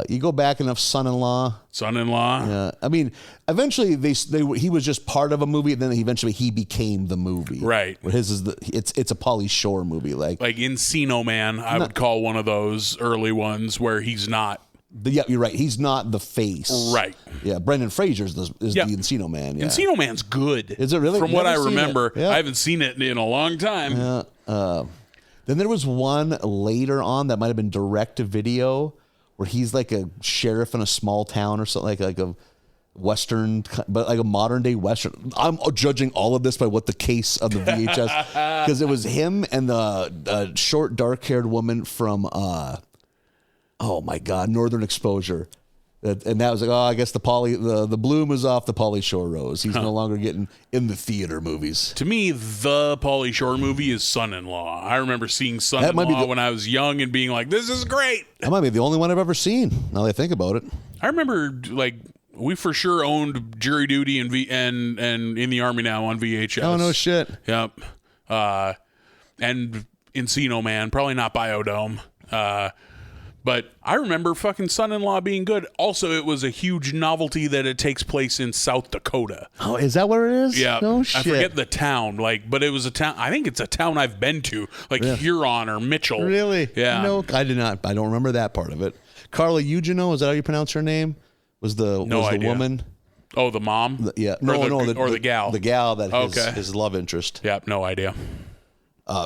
You go back enough, Son-in-Law. Yeah, I mean, eventually he was just part of a movie, and then eventually he became the movie. Right. Where his is it's a Pauly Shore movie, like Encino Man. I would call one of those early ones where he's not. Yeah, you're right. He's not the face. Right. Yeah, Brendan Fraser is the Encino Man. Yeah. Encino Man's good. Is it really? From what I remember, I haven't seen it in a long time. Yeah. Then there was one later on that might have been direct to video, where he's like a sheriff in a small town or something, like a Western, but like a modern day Western. I'm judging all of this by what the case of the VHS, because it was him and the short, dark haired woman from, oh my God, Northern Exposure. And that was like, I guess the bloom is off the Pauly Shore rose. He's no longer getting in the theater movies. To me, the Pauly Shore movie is Son-in-Law. I remember seeing Son-in-Law when I was young and being like, this is great. That might be the only one I've ever seen, now that I think about it. I remember, we for sure owned Jury Duty and In the Army Now on VHS. Oh, no shit. Yep. And Encino Man, probably not Biodome. But I remember fucking Son-in-Law being good. Also, it was a huge novelty that it takes place in South Dakota. Oh, is that where it is? Yeah. No shit. I forget the town, but it was a town. I think it's a town I've been to, Huron or Mitchell. Really? Yeah. No, I did not. I don't remember that part of it. Carla Eugenio, is that how you pronounce her name? Was the woman? Oh, the mom? Yeah. Or the gal. The gal that his love interest. Yeah, no idea.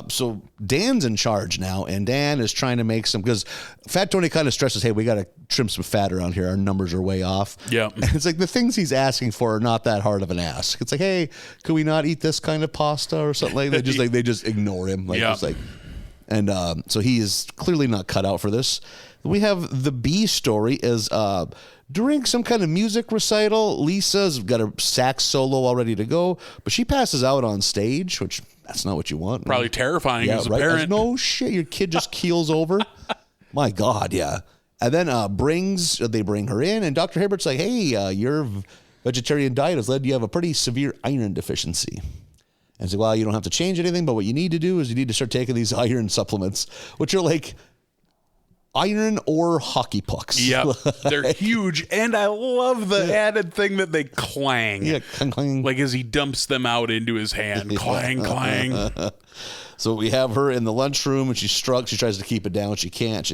So Dan's in charge now, and Dan is trying to make some, because Fat Tony kind of stresses, hey, we got to trim some fat around here. Our numbers are way off. Yeah. And it's like the things he's asking for are not that hard of an ask. It's like, hey, could we not eat this kind of pasta or something like that? They just ignore him. So he is clearly not cut out for this. We have the B story is during some kind of music recital, Lisa's got a sax solo all ready to go, but she passes out on stage, which that's not what you want. Probably terrifying as a parent. No shit, your kid just keels over. My God, yeah. And then they bring her in, and Dr. Hibbert's like, hey, your vegetarian diet has led you have a pretty severe iron deficiency. And so, well, you don't have to change anything, but what you need to do is you need to start taking these iron supplements, which are like iron or hockey pucks. Yeah, they're huge. And I love the added thing that they clang. Yeah, clang. Like as he dumps them out into his hand. Clang, clang. So we have her in the lunchroom, and she's struck. She tries to keep it down. She can't.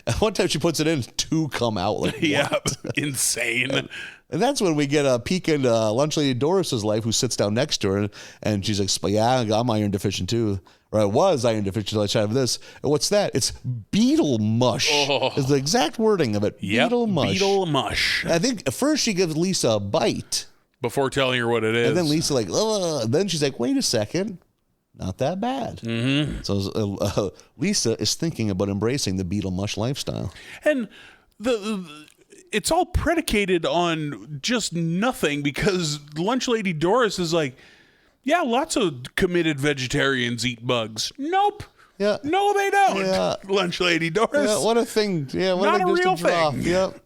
At one time she puts it in, 2 come out. Like, yeah, what? insane. And that's when we get a peek into Lunch Lady Doris's life, who sits down next to her, and she's like, yeah, I'm iron deficient too. Or I was iron deficient until I tried this. And what's that? It's beetle mush. Is the exact wording of it. Yep, beetle mush. Beetle mush. I think at first she gives Lisa a bite. Before telling her what it is. And then Lisa like, ugh. Then she's like, wait a second. Not that bad. Mm-hmm. So Lisa is thinking about embracing the beetle mush lifestyle. And it's all predicated on just nothing, because Lunch Lady Doris is like, yeah, lots of committed vegetarians eat bugs. Nope. Yeah. No, they don't. Yeah. Lunch Lady Doris. Yeah, what a thing. Yeah, what Not a a real to draw. thing. Yep.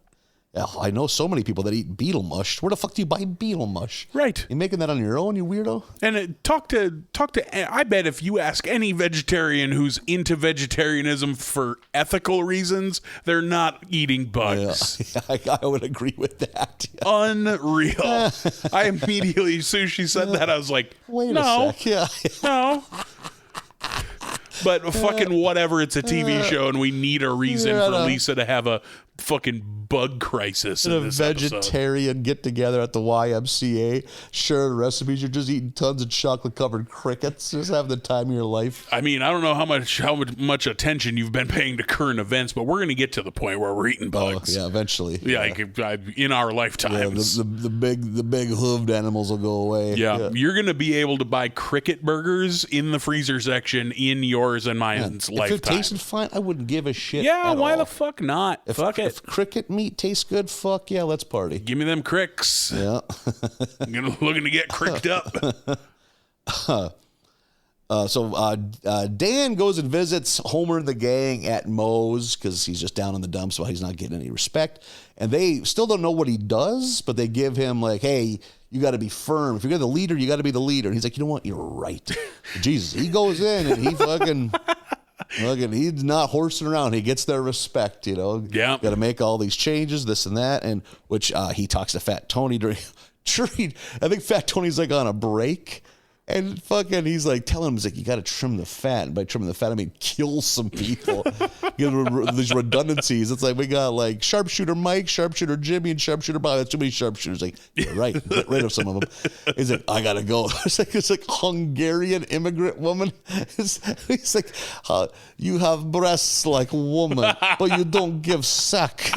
Yeah, I know so many people that eat beetle mush. Where the fuck do you buy beetle mush? Right. You making that on your own, you weirdo? And talk to. I bet if you ask any vegetarian who's into vegetarianism for ethical reasons, they're not eating bugs. Yeah, I would agree with that. Yeah. Unreal. I immediately, as soon as she said that, I was like, Wait a sec. Yeah. no. But fucking whatever, it's a TV show, and we need a reason for Lisa to have a fucking bug crisis in this vegetarian get together at the YMCA, share recipes. You're just eating tons of chocolate covered crickets, just having the time of your life. I mean, I don't know how much attention you've been paying to current events, but we're going to get to the point where we're eating bugs. Yeah, eventually. Yeah, in our lifetimes. Yeah, the big hooved animals will go away. Yeah, you're going to be able to buy cricket burgers in the freezer section in yours and mine's lifetime. If it tasted fine, I wouldn't give a shit. Yeah, why the fuck not? Fuck it. If cricket meat tastes good, fuck yeah, let's party. Give me them cricks. Yeah. I'm looking to get cricked up. So Dan goes and visits Homer and the gang at Moe's because he's just down in the dumps while he's not getting any respect. And they still don't know what he does, but they give him like, hey, you got to be firm. If you're the leader, you got to be the leader. And he's like, you know what? You're right. Jesus. He goes in and he fucking... he's not horsing around. He gets their respect, you know. Yeah. Got to make all these changes, this and that, and which he talks to Fat Tony during. I think Fat Tony's like on a break, and fucking he's like telling him, he's like, you got to trim the fat. And by trimming the fat, I mean kill some people. These redundancies. It's like we got like sharpshooter Mike, sharpshooter Jimmy, and sharpshooter Bob. That's too many sharpshooters. Like, you're right, get rid of some of them. He's like, I gotta go. It's like Hungarian immigrant woman. He's like, you have breasts like a woman, but you don't give sack.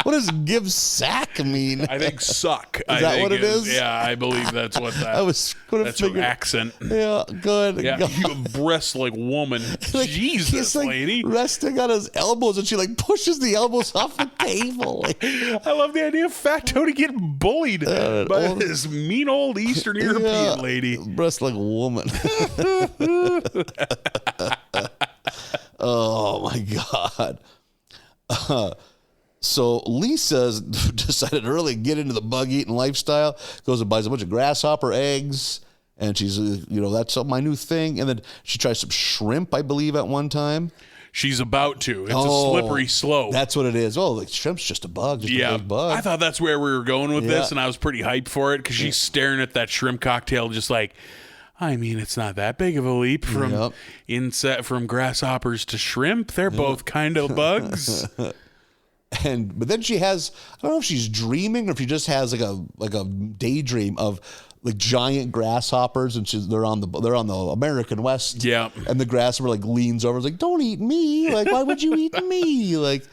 What does give sack mean? I think suck. Is that what it is? Yeah, I believe that's what that. I was going to figure. Her accent. Yeah, good. Yeah, you have breasts like woman. Like, Jesus, he's like lady. Resting on his elbows, and she like pushes the elbows off the table. Like, I love the idea of Fat Tony getting bullied by this mean old Eastern European lady. Breast like a woman. Oh my God. So Lisa's decided to really get into the bug eating lifestyle, goes and buys a bunch of grasshopper eggs, and she's, that's my new thing. And then she tries some shrimp, I believe, at one time. She's about to. It's a slippery slope. That's what it is. Oh, like shrimp's just a bug, a big bug. I thought that's where we were going with this, and I was pretty hyped for it because she's staring at that shrimp cocktail just like, I mean, it's not that big of a leap from from grasshoppers to shrimp. They're both kind of bugs. But then she has, I don't know if she's dreaming or if she just has like a daydream of like giant grasshoppers, and they're on the American West. Yeah. And the grasshopper like leans over, like, don't eat me. Like, why would you eat me? Like,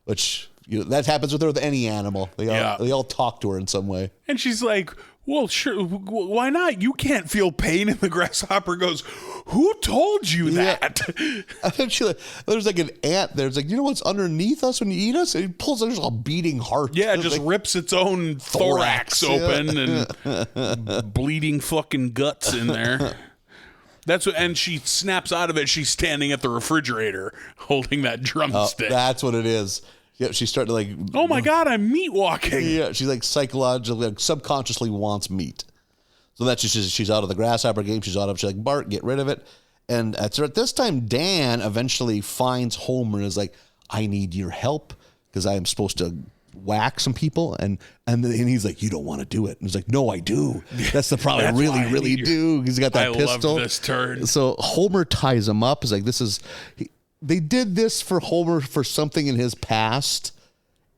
which, that happens with her with any animal. They all talk to her in some way. And she's like, well, sure, why not? You can't feel pain. And the grasshopper goes, who told you that? And then there's like an ant there. It's like, you know what's underneath us when you eat us? And he pulls out just a beating heart. Yeah, it just rips its own thorax open and bleeding fucking guts in there. And she snaps out of it. She's standing at the refrigerator holding that drumstick. That's what it is. Yeah, she's starting to like. Oh my God, I'm meat walking. Yeah, she's like psychologically, like subconsciously wants meat. So that's just she's out of the grasshopper game. She's out of. She's like, Bart, get rid of it. And at this time, Dan eventually finds Homer and is like, I need your help because I am supposed to whack some people. And he's like, you don't want to do it. And he's like, no, I do. That's the problem. I really do. He's got that pistol. I love this turn. So Homer ties him up. He's like, they did this for Homer for something in his past.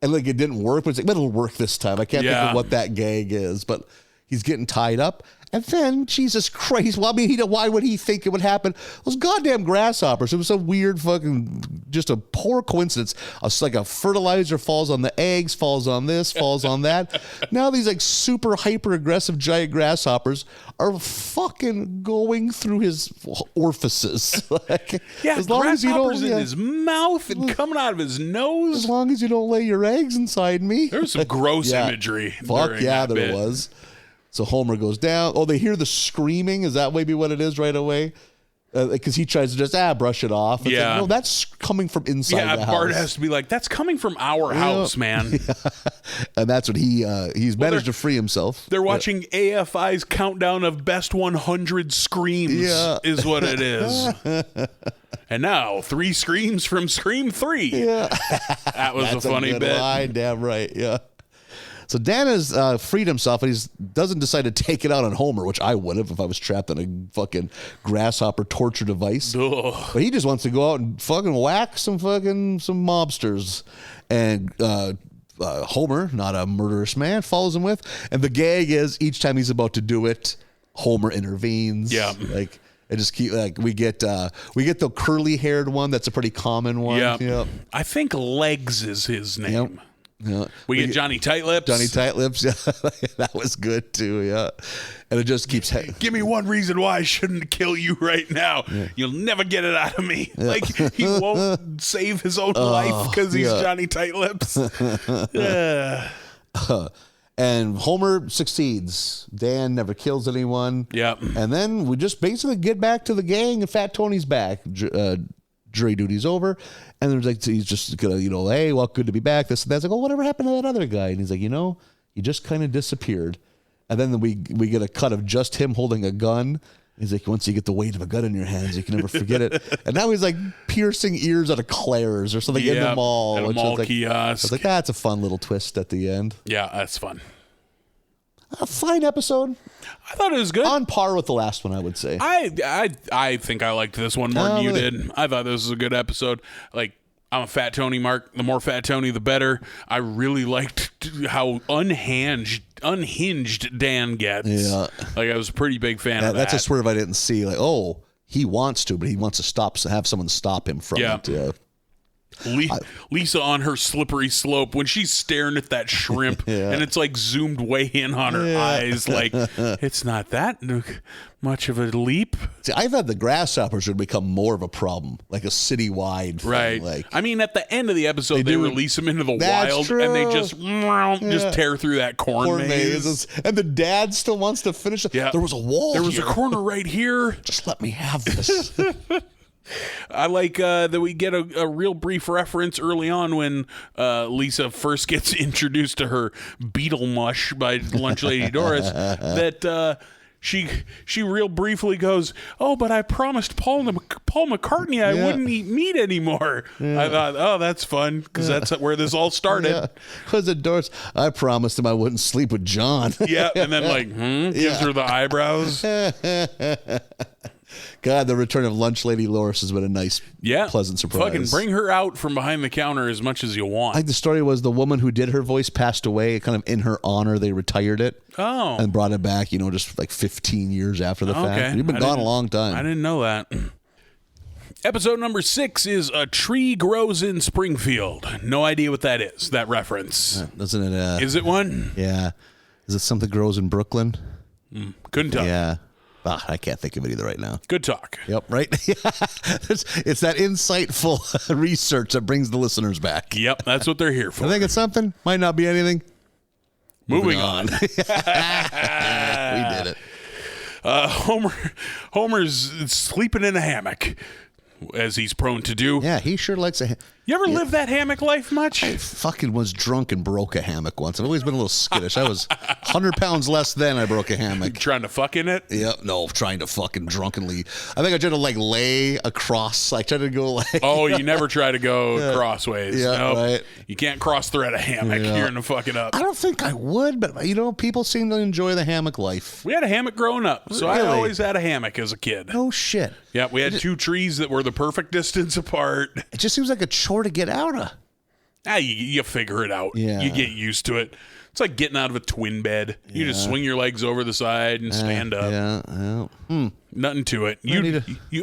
And like it didn't work, but it's like, it'll work this time. I can't think of what that gag is, but he's getting tied up. And then, Jesus Christ, well, I mean, why would he think it would happen? Those goddamn grasshoppers. It was a weird fucking, just a poor coincidence. It's like a fertilizer falls on the eggs, falls on this, falls on that. Now these like super hyper aggressive giant grasshoppers are fucking going through his orifices. Like, as long as you don't, in his mouth and coming out of his nose. As long as you don't lay your eggs inside me. There's some gross imagery. Fuck yeah, there was. So Homer goes down. Oh, they hear the screaming. Is that maybe what it is right away? Because he tries to just brush it off. It's like, no, that's coming from inside the house. Bart has to be like, that's coming from our house, man. Yeah. And that's what he's managed to free himself. They're watching AFI's countdown of best 100 screams is what it is. And now 3 screams from Scream 3. Yeah. That was a funny bit. Line. Damn right. Yeah. So Dan has freed himself, and he doesn't decide to take it out on Homer, which I would have if I was trapped in a fucking grasshopper torture device. Ugh. But he just wants to go out and fucking whack some mobsters. And Homer, not a murderous man, follows him with. And the gag is each time he's about to do it, Homer intervenes. Yeah. Like, and just keep we get the curly haired one. That's a pretty common one. Yeah. Yep. I think Legs is his name. Yep. Yeah. We get Johnny Tightlips. Johnny Tightlips, yeah. That was good too, yeah. And it just keeps... Give me one reason why I shouldn't kill you right now. Yeah. You'll never get it out of me. Yeah. Like, he won't save his own life because he's Johnny Tightlips. And Homer succeeds. Dan never kills anyone. Yeah. And then we just basically get back to the gang, and Fat Tony's back. Jury duty's over, and there's like he's just gonna hey, well, good to be back. This and that's like, oh, whatever happened to that other guy? And he's like, he just kind of disappeared. And then we get a cut of just him holding a gun. He's like, once you get the weight of a gun in your hands, you can never forget it. And now he's like piercing ears out of Claire's or something in the mall. At a mall kiosk. I was like, that's a fun little twist at the end. Yeah, that's fun. A fine episode. I thought it was good. On par with the last one, I would say. I think I liked this one more than you did. I thought this was a good episode. Like, I'm a Fat Tony mark. The more Fat Tony, the better. I really liked how unhinged Dan gets. Yeah. Like, I was a pretty big fan of that. That's a swerve I didn't see. Like, oh, he wants to, but he wants to have someone stop him from it. Yeah. Lisa on her slippery slope when she's staring at that shrimp and it's like zoomed way in on her eyes, like it's not that much of a leap. See, I thought the grasshoppers would become more of a problem, like a citywide thing. Right. Like, I mean, at the end of the episode, they release them into the wild and they just tear through that corn maze. And the dad still wants to finish it. Yeah. There was a wall. There was a corner right here. Just let me have this. I like that we get a real brief reference early on when Lisa first gets introduced to her beetle mush by Lunch Lady Doris that she real briefly goes, oh, but I promised Paul McCartney I wouldn't eat meat anymore. I thought, oh, that's fun because that's where this all started. Because Doris, I promised him I wouldn't sleep with John. Yeah, and then gives her the eyebrows. God, the return of Lunch Lady Loris has been a nice, pleasant surprise. Fucking bring her out from behind the counter as much as you want. I think the story was the woman who did her voice passed away. Kind of in her honor, they retired it. Oh. And brought it back, just like 15 years after the fact. You've been gone a long time. I didn't know that. Episode number 6 is A Tree Grows in Springfield. No idea what that is, that reference. Doesn't it? Is it one? Yeah. Is it something grows in Brooklyn? Couldn't tell. Yeah. I can't think of it either right now. Good talk. Yep, right? It's that insightful research that brings the listeners back. Yep, that's what they're here for. I think it's something. Might not be anything. Moving on. We did it. Homer's sleeping in a hammock, as he's prone to do. Yeah, he sure likes a... You ever live that hammock life much? I fucking was drunk and broke a hammock once. I've always been a little skittish. I was 100 pounds less then I broke a hammock. Trying to fuck in it? Yep, no, trying to fucking drunkenly. I think I tried to like lay across. I tried to go like... Oh, you never try to go crossways. Yeah, nope. Right. You can't cross thread a hammock. Yeah. You're going to fuck it up. I don't think I would, but people seem to enjoy the hammock life. We had a hammock growing up, so Really? I always had a hammock as a kid. Oh, shit. Yeah, we had 2 trees that were the perfect distance apart. It just seems like a chore to get out of. You figure it out. Yeah. You get used to it. It's like getting out of a twin bed. You just swing your legs over the side and stand up. Yeah. Nothing to it.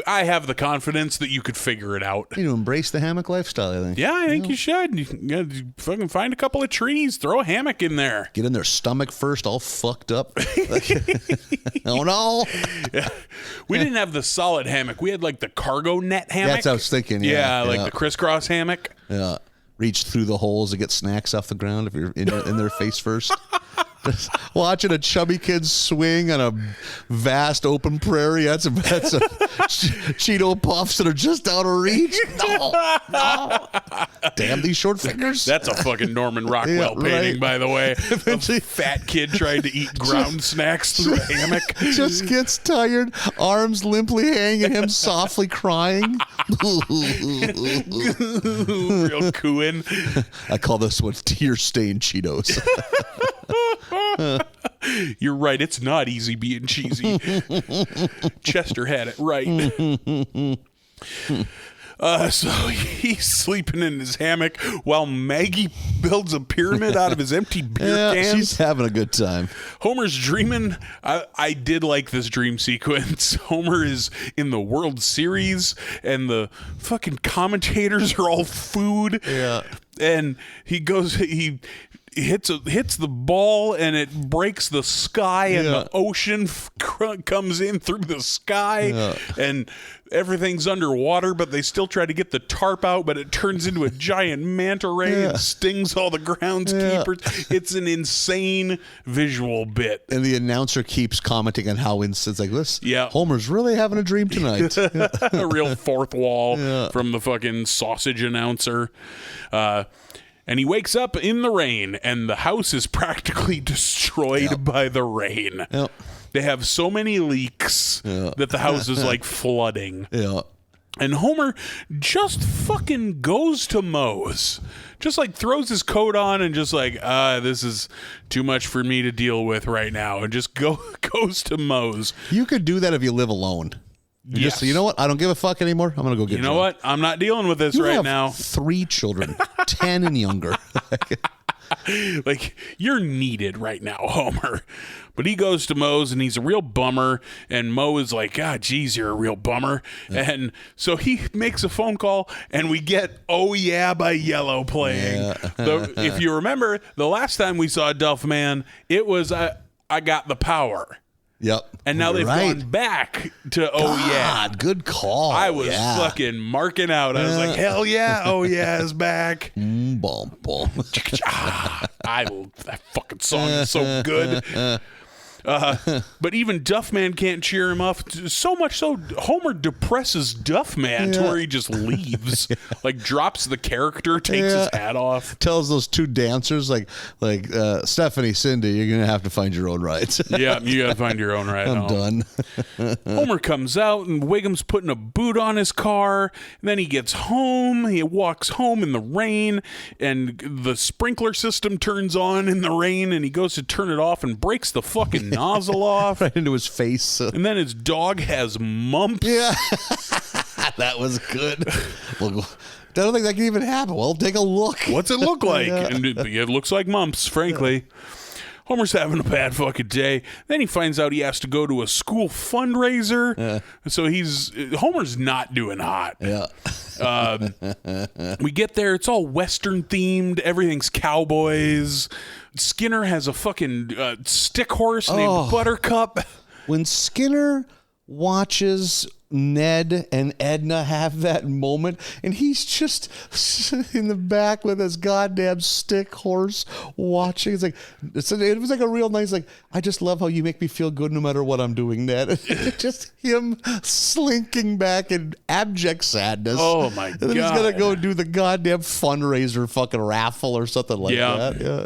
I have the confidence that you could figure it out. You need to embrace the hammock lifestyle, I think. Yeah, I think you should. You gotta fucking find a couple of trees, throw a hammock in there. Get in their stomach first, all fucked up. Oh, no. Yeah. We didn't have the solid hammock. We had like the cargo net hammock. That's what I was thinking. Yeah, like the crisscross hammock. Yeah. Reach through the holes to get snacks off the ground if you're in their face first. Just watching a chubby kid swing on a vast open prairie. That's a Cheeto puffs that are just out of reach. No. Damn these short fingers. That's a fucking Norman Rockwell painting, right? By the way. A fat kid tried to eat ground snacks through a hammock. Just gets tired, arms limply hanging, him softly crying. Real cooing. I call this one tear-stained Cheetos. You're right. It's not easy being cheesy. Chester had it right. So he's sleeping in his hammock while Maggie builds a pyramid out of his empty beer cans. She's having a good time. Homer's dreaming. I did like this dream sequence. Homer is in the World Series and the fucking commentators are all food. Yeah. And he hits the ball and it breaks the sky and the ocean comes in through the sky and everything's underwater, but they still try to get the tarp out, but it turns into a giant manta ray and stings all the groundskeepers. It's an insane visual bit. And the announcer keeps commenting on how it's like this. Yeah. Homer's really having a dream tonight. A real fourth wall from the fucking sausage announcer. And he wakes up in the rain, and the house is practically destroyed by the rain. Yep. They have so many leaks that the house is like flooding. Yeah. And Homer just fucking goes to Moe's. Just like throws his coat on and just like, this is too much for me to deal with right now. And just goes to Moe's. You could do that if you live alone. Yes. Just, you know what? I don't give a fuck anymore. I'm going to go get You know what? I'm not dealing with this you right have now. 3 children, 10 and younger. Like, you're needed right now, Homer. But he goes to Moe's and he's a real bummer. And Moe is like, God, geez, you're a real bummer. And so he makes a phone call and we get Oh Yeah by Yellow playing. If you remember, the last time we saw Duff Man, it was I Got the Power. Yep. And now they've gone back to Oh Yeah. Good call. I was fucking marking out. I was like, hell yeah, Oh Yeah is back. Bum, bum. That fucking song is so good. But even Duffman can't cheer him up. So much so, Homer depresses Duffman to where he just leaves. Like, drops the character, takes his hat off. Tells those 2 dancers, like Stephanie, Cindy, you're going to have to find your own rides. Yeah, you got to find your own ride I'm home. done. Homer comes out, and Wiggum's putting a boot on his car. And then he gets home. He walks home in the rain, and the sprinkler system turns on in the rain, and he goes to turn it off and breaks the fucking nozzle off. Right into his face. And then his dog has mumps. Yeah. That was good. Well, I don't think that can even happen. Well, take a look. What's it look like? And it looks like mumps, frankly. Homer's having a bad fucking day. Then he finds out he has to go to a school fundraiser. So Homer's not doing hot. Yeah. We get there. It's all Western themed. Everything's cowboys. Skinner has a fucking stick horse named Buttercup. When Skinner watches Ned and Edna have that moment, and he's just in the back with his goddamn stick horse watching. It was like a real nice, like, I just love how you make me feel good no matter what I'm doing, Ned. Just him slinking back in abject sadness. Oh my God. And then he's gonna go do the goddamn fundraiser fucking raffle or something like that. Yeah.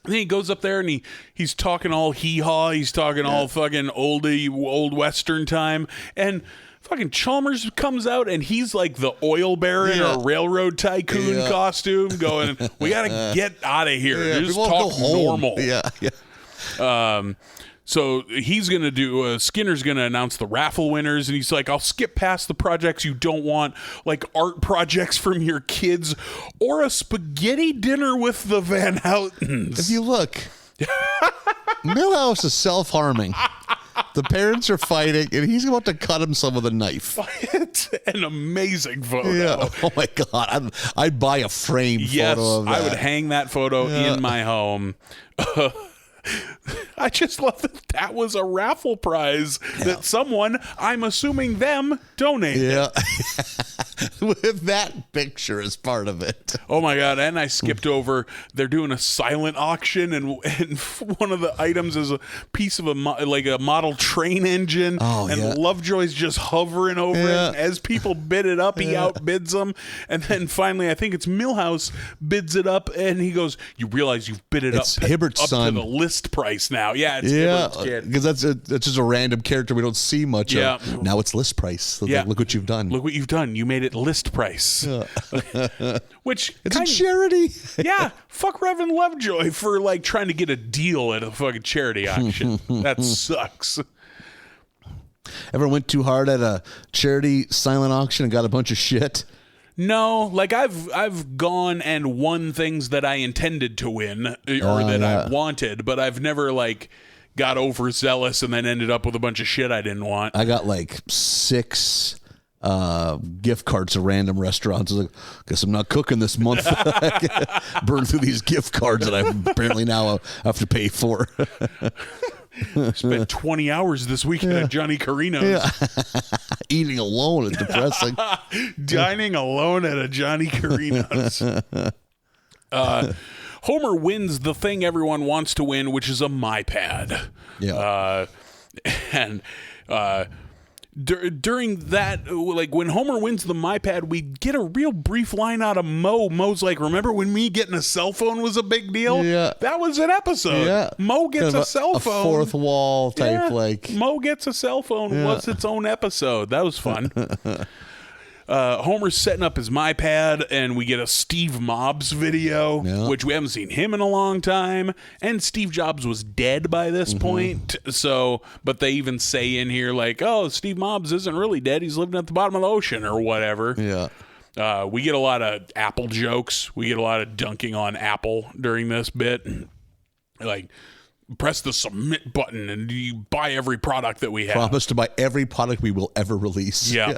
Then he goes up there and he's talking all hee-haw. He's talking all fucking old Western time. And fucking Chalmers comes out and he's like the oil baron or railroad tycoon costume going, we got to get out of here. Just talk normal. So he's going to do, Skinner's going to announce the raffle winners, and he's like, I'll skip past the projects you don't want, like art projects from your kids or a spaghetti dinner with the Van Houtens. If you look, Milhouse is self-harming. The parents are fighting, and he's about to cut himself with a knife. It's an amazing photo. Yeah. Oh, my God. I'd buy a framed photo of that. I would hang that photo in my home. I just love that was a raffle prize that someone, I'm assuming them, donated. Yeah. With that picture as part of it. Oh my God. And I skipped over, they're doing a silent auction, and one of the items is a piece of a model train engine. And Lovejoy's just hovering over it. And as people bid it up, he outbids them. And then finally, I think it's Milhouse bids it up, and he goes, you realize you've bid it up Hibbert's son. To the list price now. Yeah, it's Hibbert's kid. Because that's just a random character we don't see much of. Now it's list price. Look what you've done. Look what you've done. You made it list price. Which it's a charity. Yeah. Fuck Reverend Lovejoy for like trying to get a deal at a fucking charity auction. That sucks. Ever went too hard at a charity silent auction and got a bunch of shit? No, like I've gone and won things that I intended to win or that I wanted, but I've never like got overzealous and then ended up with a bunch of shit I didn't want. I got like 6 gift cards to random restaurants. I was like, guess I'm not cooking this month. Burn through these gift cards that I apparently now have to pay for. Spent 20 hours this weekend at Johnny Carino's. Eating alone is depressing. Dining alone at a Johnny Carino's. Homer wins the thing everyone wants to win, which is a MyPad. Yeah. During that, like when Homer wins the MyPad, we get a real brief line out of Moe. Moe's like, remember when me getting a cell phone was a big deal? Yeah. That was an episode. Yeah. Moe gets a cell phone. A fourth wall type, like. Moe gets a cell phone was its own episode. That was fun. Homer's setting up his MyPad, and we get a Steve Mobs video, which we haven't seen him in a long time. And Steve Jobs was dead by this point. So, but they even say in here, like, oh, Steve Mobs isn't really dead. He's living at the bottom of the ocean or whatever. Yeah. We get a lot of Apple jokes. We get a lot of dunking on Apple during this bit. Like, press the submit button and you buy every product that we have. Promise to buy every product we will ever release. Yeah.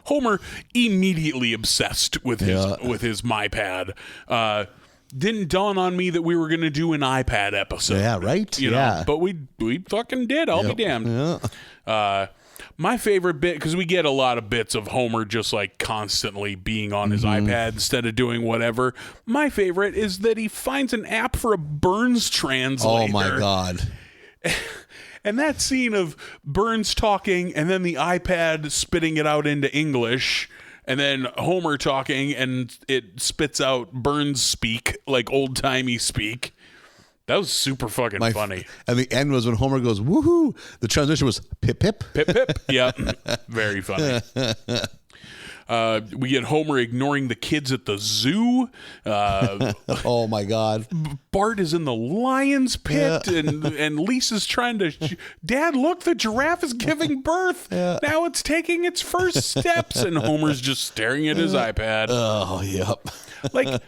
Homer immediately obsessed with his MyPad. Didn't dawn on me that we were going to do an iPad episode. Yeah, right? You know, but we fucking did. I'll be damned. Yeah. My favorite bit, because we get a lot of bits of Homer just like constantly being on his iPad instead of doing whatever. My favorite is that he finds an app for a Burns translator. Oh, my God. And that scene of Burns talking and then the iPad spitting it out into English and then Homer talking and it spits out Burns speak, like old-timey speak. That was super fucking funny. And the end was when Homer goes, woohoo. The transition was pip, pip. Pip, pip. Yeah. Very funny. We get Homer ignoring the kids at the zoo. Oh, my God. Bart is in the lion's pit, and Lisa's trying to... Dad, look, the giraffe is giving birth. Now it's taking its first steps, and Homer's just staring at his iPad. Oh, yep. Like,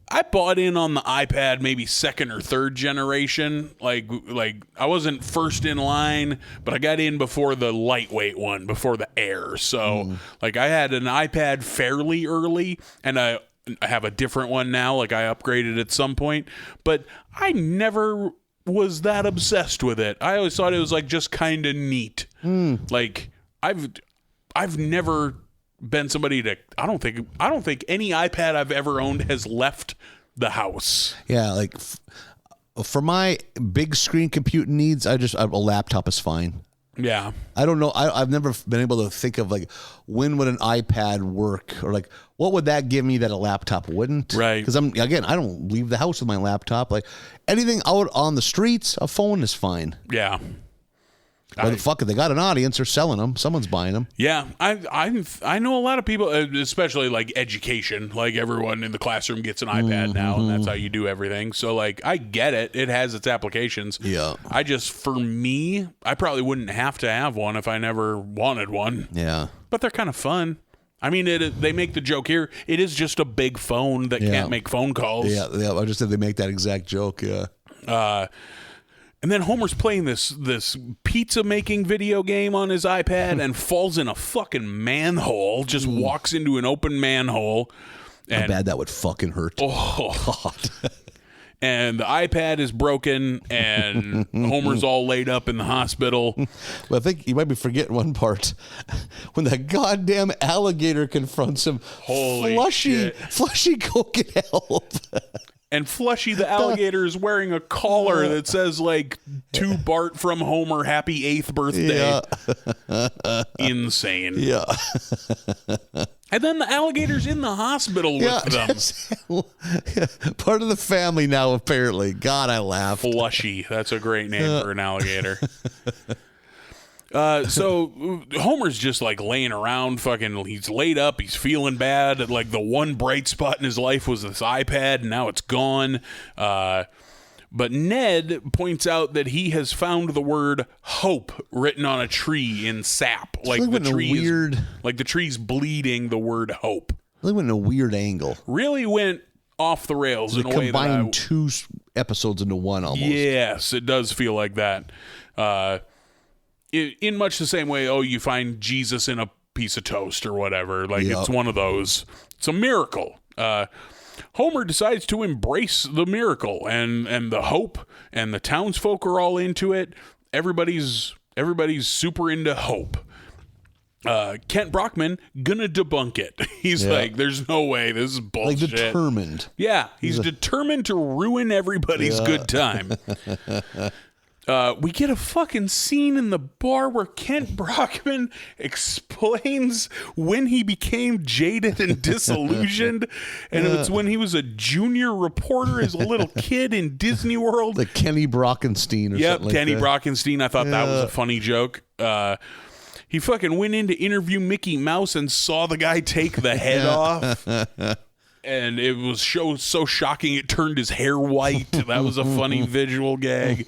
I bought in on the iPad maybe second or third generation. Like I wasn't first in line, but I got in before the lightweight one, before the Air. So like I had an iPad fairly early, and I have a different one now. Like I upgraded at some point, but I never was that obsessed with it. I always thought it was like just kind of neat. Like I've never been somebody to I don't think any iPad I've ever owned has left the house. Yeah, like for my big screen computing needs, a laptop is fine. Yeah. I don't know. I've never been able to think of like when would an iPad work, or like what would that give me that a laptop wouldn't? Right. Because I don't leave the house with my laptop. Like anything out on the streets, a phone is fine. Yeah. But fuck it, they got an audience. They're selling them. Someone's buying them. Yeah, I know a lot of people, especially like education. Like everyone in the classroom gets an iPad now, and that's how you do everything. So like, I get it. It has its applications. Yeah. For me, I probably wouldn't have to have one if I never wanted one. Yeah. But they're kind of fun. I mean, they make the joke here. It is just a big phone that can't make phone calls. Yeah. I just said they make that exact joke. Yeah. And then Homer's playing this pizza making video game on his iPad and falls in a fucking manhole. Just walks into an open manhole. And, how bad that would fucking hurt. Oh God. And the iPad is broken, and Homer's all laid up in the hospital. Well, I think you might be forgetting one part. When that goddamn alligator confronts him, Holy shit. Flushy, go get help. And Flushy the alligator is wearing a collar that says like "To Bart from Homer, happy 8th birthday." Yeah. Insane. Yeah. And then the alligator's in the hospital with them. Part of the family now, apparently. God, I laughed. Flushy. That's a great name for an alligator. So Homer's just like laying around, he's laid up, he's feeling bad. Like the one bright spot in his life was this iPad, and now it's gone. But Ned points out that he has found the word hope written on a tree in sap. Like the tree's bleeding the word hope. Really went in a weird angle. Really went off the rails in a way that combined two episodes into one almost. Yes, it does feel like that. In much the same way, you find Jesus in a piece of toast or whatever. Like, It's one of those. It's a miracle. Homer decides to embrace the miracle and the hope, and the townsfolk are all into it. Everybody's super into hope. Kent Brockman gonna debunk it. He's like, there's no way, this is bullshit. Like determined. Yeah, he's determined to ruin everybody's good time. We get a fucking scene in the bar where Kent Brockman explains when he became jaded and disillusioned, and it's when he was a junior reporter as a little kid in Disney World. Like Kenny Brockenstein or something like Kenny that. Brockenstein. I thought that was a funny joke. He fucking went in to interview Mickey Mouse and saw the guy take the head off. And it was so shocking it turned his hair white. That was a funny visual gag.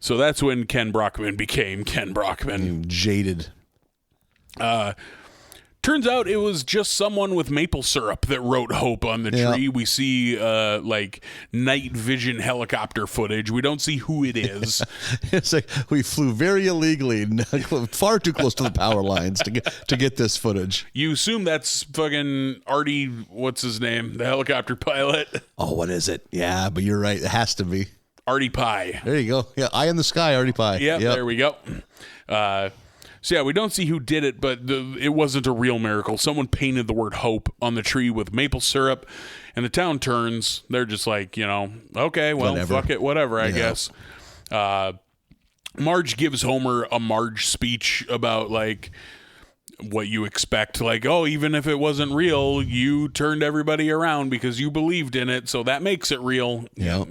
So that's when Ken Brockman became Ken Brockman. Jaded. Turns out it was just someone with maple syrup that wrote hope on the tree. We see like night vision helicopter footage. We don't see who it is. It's like we flew very illegally, far too close to the power lines to get this footage. You assume that's fucking Artie, what's his name? The helicopter pilot. Oh, what is it? Yeah, but you're right. It has to be. Artie Pie. There you go. Yeah, eye in the sky, Artie Pie. Yep. There we go. So yeah, we don't see who did it, but it wasn't a real miracle. Someone painted the word hope on the tree with maple syrup, and the town turns. They're just like, okay, well, fuck it, whatever, I guess. Marge gives Homer a Marge speech about like what you expect, like, even if it wasn't real, you turned everybody around because you believed in it, so that makes it real. Yeah,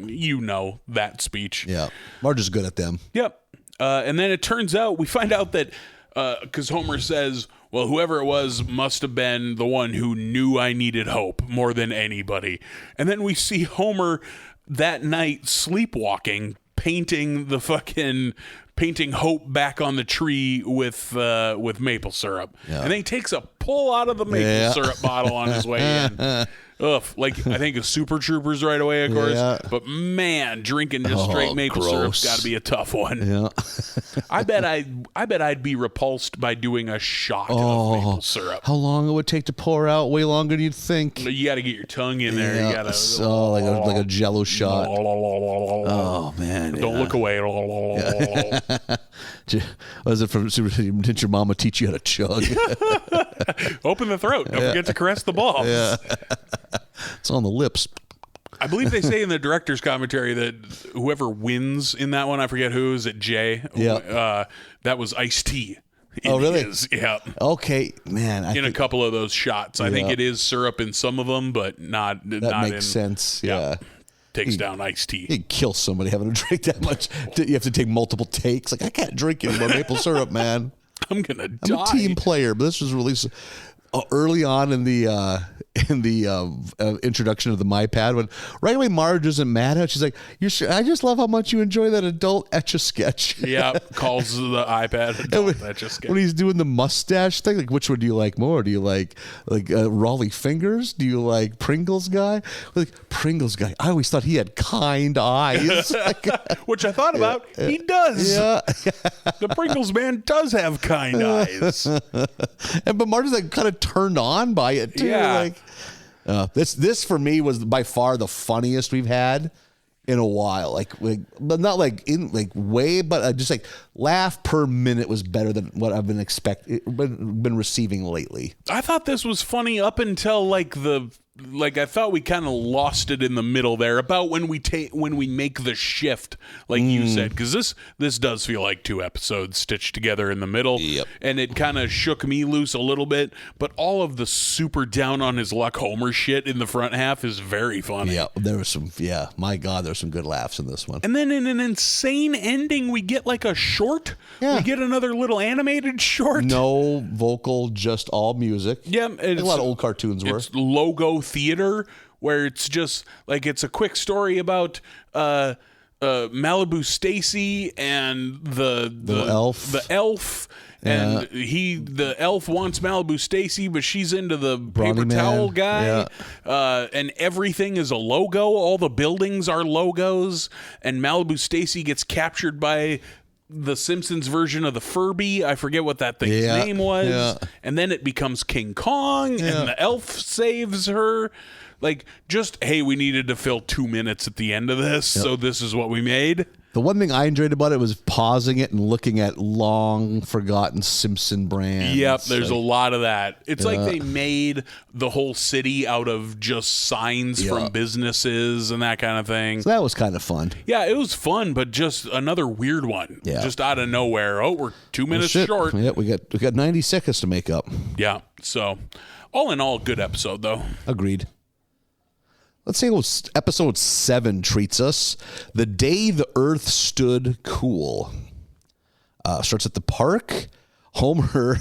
that speech. Yeah, Marge is good at them. Yep. And then it turns out, we find out that because Homer says, well, whoever it was must have been the one who knew I needed hope more than anybody. And then we see Homer that night sleepwalking, painting hope back on the tree with maple syrup. And then he takes a pull out of the maple syrup bottle on his way in. Ugh, like I think of Super Troopers right away, of course. Yeah. But man, drinking just straight maple syrup's got to be a tough one. Yeah. I bet I'd be repulsed by doing a shot of maple syrup. How long it would take to pour out? Way longer than you'd think. You got to get your tongue in there. Yeah. You got to So like a Jello shot. Oh man. Don't look away. Was it from Super? Did your mama teach you how to chug? Open the throat. Don't forget to caress the balls. Yeah. It's on the lips. I believe they say in the director's commentary that whoever wins in that one, I forget who, is it Jay? Yeah. That was iced tea. Oh, really? Yeah. Okay, man. In a couple of those shots. I think it is syrup in some of them, but not makes sense. Yeah. Takes down iced tea. You kill somebody having to drink that much. You have to take multiple takes. Like, I can't drink anymore maple syrup, man. I'm going to die. I'm a team player, but this was released early on in the introduction of the MyPad, when right away Marge isn't mad at it. She's like, "You sure? I just love how much you enjoy that adult Etch-a-Sketch." Yeah, calls the iPad adult Etch-a-Sketch. When he's doing the mustache thing, like, which one do you like more? Do you like Raleigh Fingers? Do you like Pringles guy? Like, Pringles guy. I always thought he had kind eyes. Which I thought about. He does. Yeah. The Pringles man does have kind eyes. But Marge's like kind of turned on by it too. Yeah. This for me was by far the funniest we've had in a while. Like but not like in like way, but just like laugh per minute was better than what I've been receiving lately. I thought this was funny up until I thought we kind of lost it in the middle there about when we make the shift, like you said, because this does feel like two episodes stitched together in the middle. Yep. And it kind of shook me loose a little bit, but all of the super down on his luck Homer shit in the front half is very funny. Yeah, there was some. Yeah, my God, there's some good laughs in this one. And then in an insane ending, we get like a short. Yeah. We get another little animated short. No vocal, just all music. Yeah, like a lot of old cartoons were. It's logo theater, where it's just like it's a quick story about Malibu Stacy and the elf. And the elf wants Malibu Stacy, but she's into the paper towel guy. Yeah. And everything is a logo. All the buildings are logos. And Malibu Stacy gets captured by the Simpsons version of the Furby. I forget what that thing's name was. Yeah. And then it becomes King Kong, and the elf saves her. Like, just, hey, we needed to fill 2 minutes at the end of this, so this is what we made. The one thing I enjoyed about it was pausing it and looking at long forgotten Simpson brands. Yep, there's a lot of that. It's like they made the whole city out of just signs from businesses and that kind of thing. So that was kind of fun. Yeah, it was fun, but just another weird one. Yeah. Just out of nowhere. Oh, we're 2 minutes short. Yeah, we got 90 seconds to make up. Yeah. So, all in all, good episode though. Agreed. Let's see what episode 7 treats us. The Day the Earth Stood Cool. Starts at the park. Homer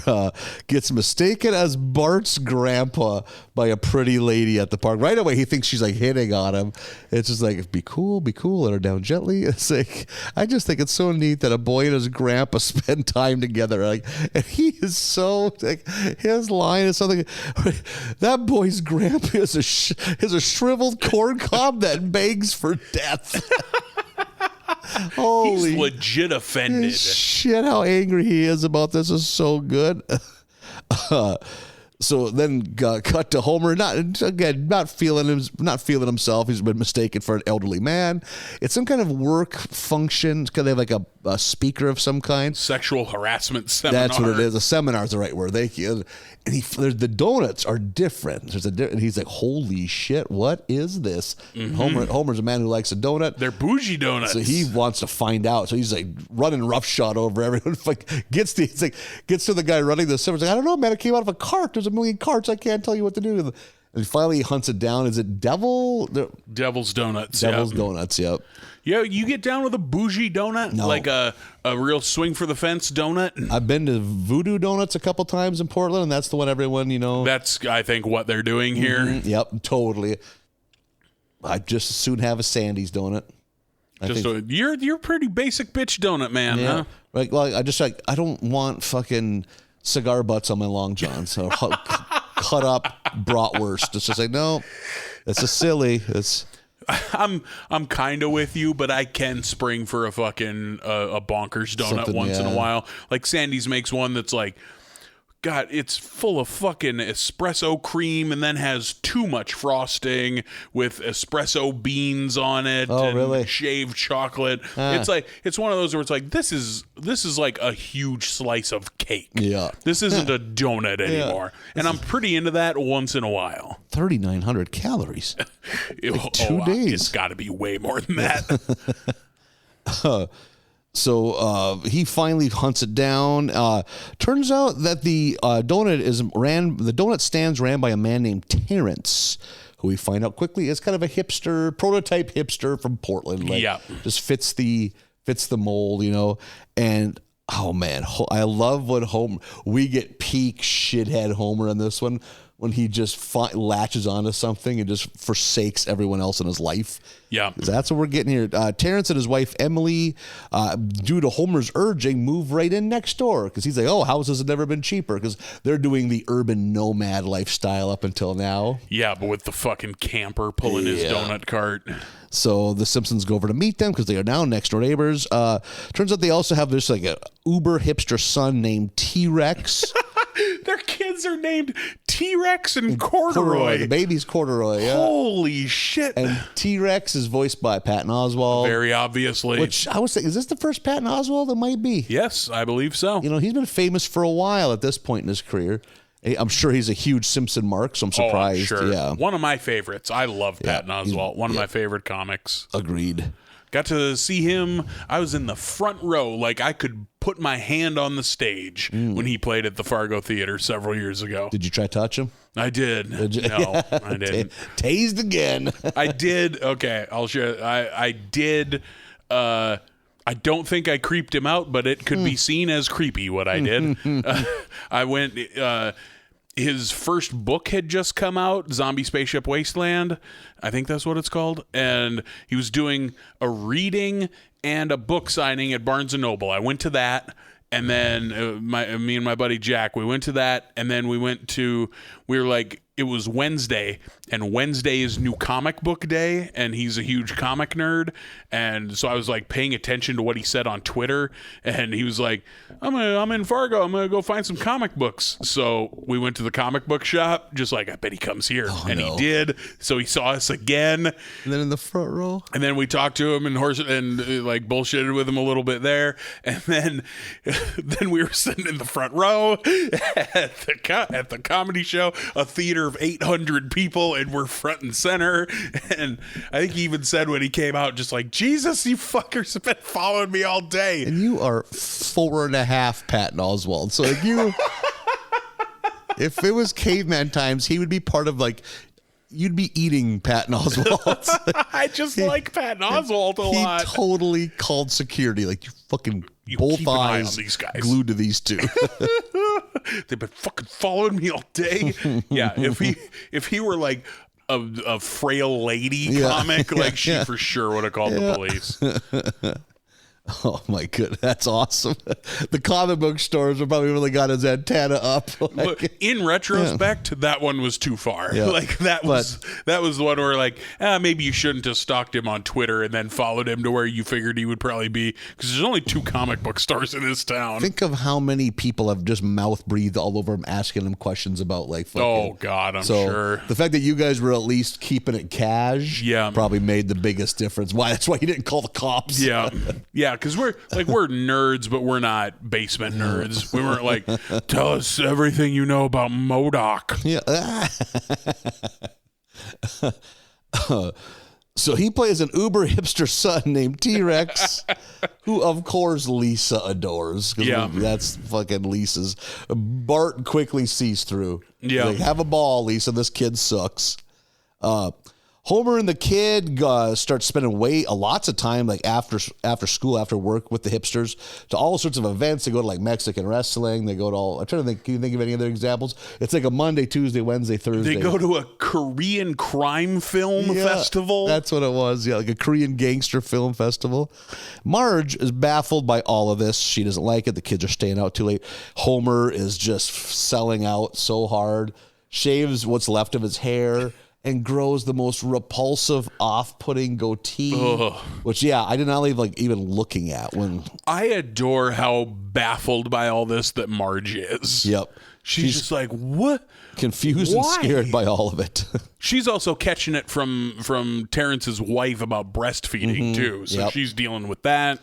gets mistaken as Bart's grandpa by a pretty lady at the park. Right away, he thinks she's like hitting on him. It's just like, be cool, let her down gently. It's like, I just think it's so neat that a boy and his grandpa spend time together. Like, and he is so like, his line is something. That boy's grandpa is a shriveled corn cob that begs for death. Holy He's legit offended. Shit, how angry he is about this is so good. So then cut to Homer, not feeling himself. He's been mistaken for an elderly man. It's some kind of work function. It's kind of like a speaker of some kind. Sexual harassment seminar. That's what it is. A seminar is the right word. Thank you. And the donuts are different. And he's like, holy shit, what is this? Mm-hmm. Homer's a man who likes a donut. They're bougie donuts. So he wants to find out. So he's like running roughshod over everyone. Like gets to the guy running the seminar. He's like, I don't know, man. It came out of a cart. There's a million carts. I can't tell you what to do. And finally he hunts it down. Is it Devil's Donuts? Devil's Donuts, yep. Yeah, you get down with a bougie donut? No. Like a real swing for the fence donut? I've been to Voodoo Donuts a couple times in Portland, and that's the one everyone, That's, I think, what they're doing here. Mm-hmm. Yep, totally. I'd just as soon have a Sandy's donut. You're pretty basic bitch donut man, huh? Like, I don't want fucking cigar butts on my long johns or cut up bratwurst. It's just like, no. That's a silly. It's. I'm kind of with you, but I can spring for a fucking a bonkers donut once in a while. Like Sandy's makes one that's like, God, it's full of fucking espresso cream and then has too much frosting with espresso beans on it. Oh, and really? Shaved chocolate. It's like, it's one of those where it's like, this is like a huge slice of cake. Yeah. This isn't a donut anymore. And I'm pretty into that once in a while. 3,900 calories. Like 2 days. It's got to be way more than that. So he finally hunts it down. Turns out that the donut stands ran by a man named Terrence, who we find out quickly is kind of a hipster, prototype hipster from Portland. Like, just fits the mold, you know. And oh man, I love when we get peak shithead Homer in this one, when he just latches onto something and just forsakes everyone else in his life. Yeah. That's what we're getting here. Terrence and his wife, Emily, due to Homer's urging, move right in next door. Because he's like, oh, houses have never been cheaper. Because they're doing the urban nomad lifestyle up until now. Yeah, but with the fucking camper pulling his donut cart. So the Simpsons go over to meet them because they are now next door neighbors. Turns out they also have this like a uber hipster son named T-Rex. Their kids are named T-Rex and Corduroy. The baby's Corduroy, yeah. Holy shit. And T-Rex is voiced by Patton Oswalt. Very obviously. Which I was thinking, is this the first Patton Oswalt? It might be. Yes, I believe so. You know, he's been famous for a while at this point in his career. I'm sure he's a huge Simpson mark, so I'm surprised. Oh, I'm sure. Yeah. One of my favorites. I love Patton Oswalt. One of my favorite comics. Agreed. Got to see him. I was in the front row. Like, I could put my hand on the stage when he played at the Fargo Theater several years ago. Did you try to touch him? I did. No, I didn't. Tased again. I did. Okay, I'll share. I did. I don't think I creeped him out, but it could be seen as creepy what I did. I went... his first book had just come out, Zombie Spaceship Wasteland. I think that's what it's called. And he was doing a reading and a book signing at Barnes & Noble. I went to that. And then me and my buddy Jack, we went to that. And then we were like, it was Wednesday. And Wednesday is New Comic Book Day. And he's a huge comic nerd. And so I was like paying attention to what he said on Twitter. And he was like, I'm in Fargo. I'm going to go find some comic books. So we went to the comic book shop. Just like, I bet he comes here. He did. So he saw us again. And then in the front row. And then we talked to him and like bullshitted with him a little bit there. And then we were sitting in the front row at the comedy show, a theater of 800 people, and we're front and center. And I think he even said when he came out, just like, Jesus, you fuckers have been following me all day. And you are 4.5 Patton Oswalt. So like you, if it was caveman times, he would be part of like, you'd be eating Patton Oswalt. I just like Patton Oswalt a lot. He totally called security. Like, you fucking both keep an eye eyes on these guys. Glued to these two. They've been fucking following me all day. Yeah, if he were like a frail lady comic, like she for sure would have called the police. Oh my goodness, that's awesome. The comic book stores have probably really got his antenna up. Like, in retrospect, that one was too far. Yeah. Like that was the one where like, maybe you shouldn't have stalked him on Twitter and then followed him to where you figured he would probably be, because there's only 2 comic book stores in this town. Think of how many people have just mouth breathed all over him, asking him questions about like fucking. Oh God, I'm sure. The fact that you guys were at least keeping it cash, probably made the biggest difference. That's why you didn't call the cops. Yeah, yeah. Because we're nerds, but we're not basement nerds. We weren't like, tell us everything you know about MODOK. Yeah. So he plays an uber hipster son named T-Rex, who of course Lisa adores. Yeah, that's fucking Lisa's. Bart quickly sees through. Yeah, like, have a ball, Lisa. This kid sucks. Homer and the kid start spending lots of time like after school, after work with the hipsters to all sorts of events. They go to like Mexican wrestling. They go to I'm trying to think. Can you think of any other examples? It's like a Monday, Tuesday, Wednesday, Thursday. They go to a Korean crime film festival. That's what it was. Yeah, like a Korean gangster film festival. Marge is baffled by all of this. She doesn't like it. The kids are staying out too late. Homer is just selling out so hard. Shaves what's left of his hair. and grows the most repulsive, off-putting goatee. Ugh. Which, I did not like even looking at when. I adore how baffled by all this that Marge is. Yep. She's just like, what? Confused and scared by all of it. She's also catching it from Terrence's wife about breastfeeding too. So she's dealing with that.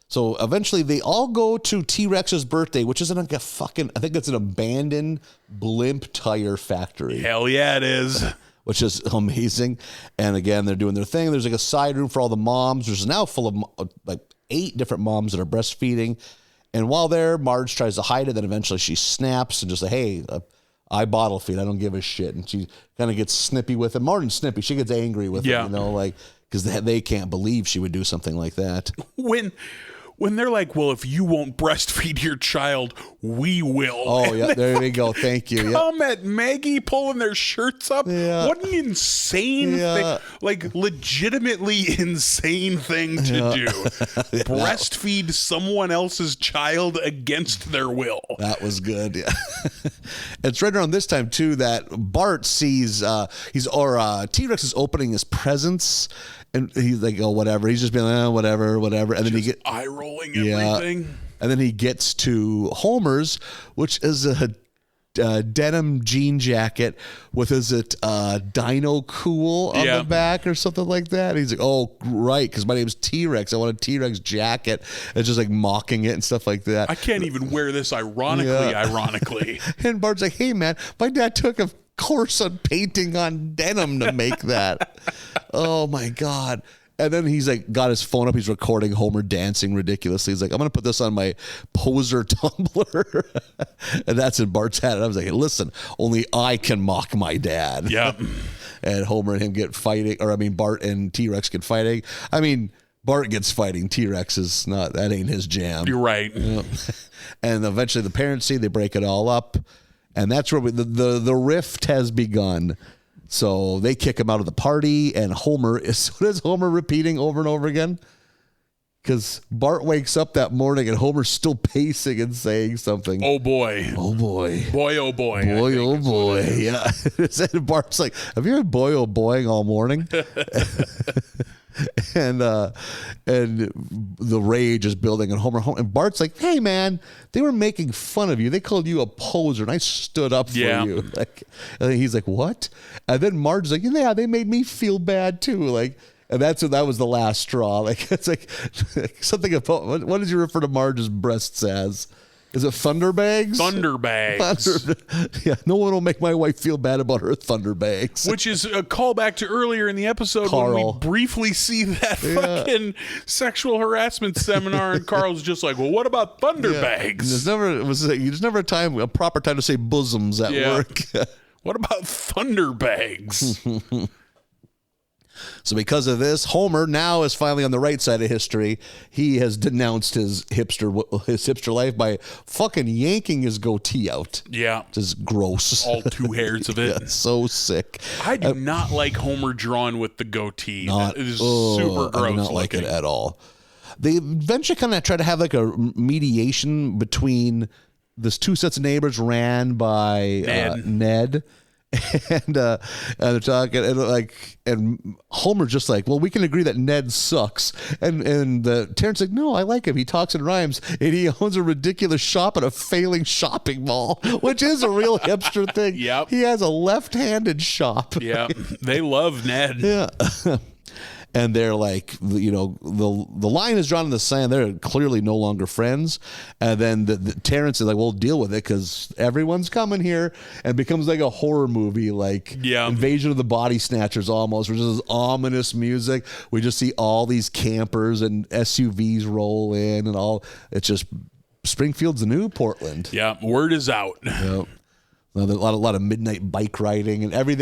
So eventually they all go to T-Rex's birthday, which is in like a fucking, I think it's an abandoned blimp tire factory. Hell yeah, it is. Which is amazing. And again, they're doing their thing. There's like a side room for all the moms. There's now full of like 8 different moms that are breastfeeding. And while there, Marge tries to hide it. Then eventually she snaps and just like, hey, I bottle feed. I don't give a shit. And she kind of gets snippy with it. More than snippy. She gets angry with it, you know, like, because they can't believe she would do something like that. When they're like, well, if you won't breastfeed your child, we will. Oh, yeah, there we go. Thank you. Come at Maggie pulling their shirts up. Yeah. What an insane thing. Like, legitimately insane thing to do. Breastfeed someone else's child against their will. That was good, yeah. It's right around this time, too, that Bart sees T-Rex is opening his presents. And he's like, oh, whatever. He's just being like, whatever. And then he gets eye rolling everything. And then he gets to Homer's, which is a denim jean jacket with, is it Dino Cool on the back or something like that? And he's like, oh, right, because my name's T-Rex. I want a T-Rex jacket. And just like mocking it and stuff like that. I can't even wear this ironically. And Bart's like, hey, man, my dad took a course on painting on denim to make that. Oh my God. And then he's like got his phone up, he's recording Homer dancing ridiculously. He's like, I'm gonna put this on my poser Tumblr. And that's in Bart's hat. And I was like, listen, only I can mock my dad. Yep. And Homer and him get fighting, Bart and T-Rex get fighting. Bart gets fighting. T-Rex is not, that ain't his jam. You're right. Yep. And eventually the parents see, they break it all up. And that's where the rift has begun. So they kick him out of the party, and what is Homer repeating over and over again? Because Bart wakes up that morning, and Homer's still pacing and saying something. Oh, boy. Oh, boy. Boy, oh, boy. Boy, oh, boy. Yeah. And Bart's like, have you heard boy, oh, boying all morning? And the rage is building, and Homer, and Bart's like, hey, man, they were making fun of you. They called you a poser, and I stood up for you. Like, and he's like, what? And then Marge's like, yeah, they made me feel bad too. Like, and that was the last straw. Like, it's like something about, what did you refer to Marge's breasts as? Is it thunderbags? Thunderbags. Yeah, no one will make my wife feel bad about her thunderbags. Which is a callback to earlier in the episode Carl. when we briefly see that fucking sexual harassment seminar, and Carl's just like, well, what about thunderbags? There's never a proper time to say bosoms at work. What about thunderbags? So because of this, Homer now is finally on the right side of history. He has denounced his hipster life by fucking yanking his goatee out. Yeah. Just gross. All 2 hairs of it. Yeah, so sick. I do not like Homer drawn with the goatee. It is super gross. I do not like it at all. They eventually kind of try to have like a mediation between these 2 sets of neighbors ran by Ned. And they're talking, and Homer's just like, well, we can agree that Ned sucks, and Terrence like, no, I like him. He talks in rhymes, and he owns a ridiculous shop at a failing shopping mall, which is a real hipster thing. Yep. He has a left-handed shop. Yeah, they love Ned. Yeah. And they're like, the line is drawn in the sand. They're clearly no longer friends. And then the Terrence is like, well, deal with it because everyone's coming here, and becomes like a horror movie, like Invasion of the Body Snatchers almost, which is ominous music. We just see all these campers and SUVs roll in and all. It's just Springfield's the new Portland. Yeah, word is out. Yep. A lot of midnight bike riding, and every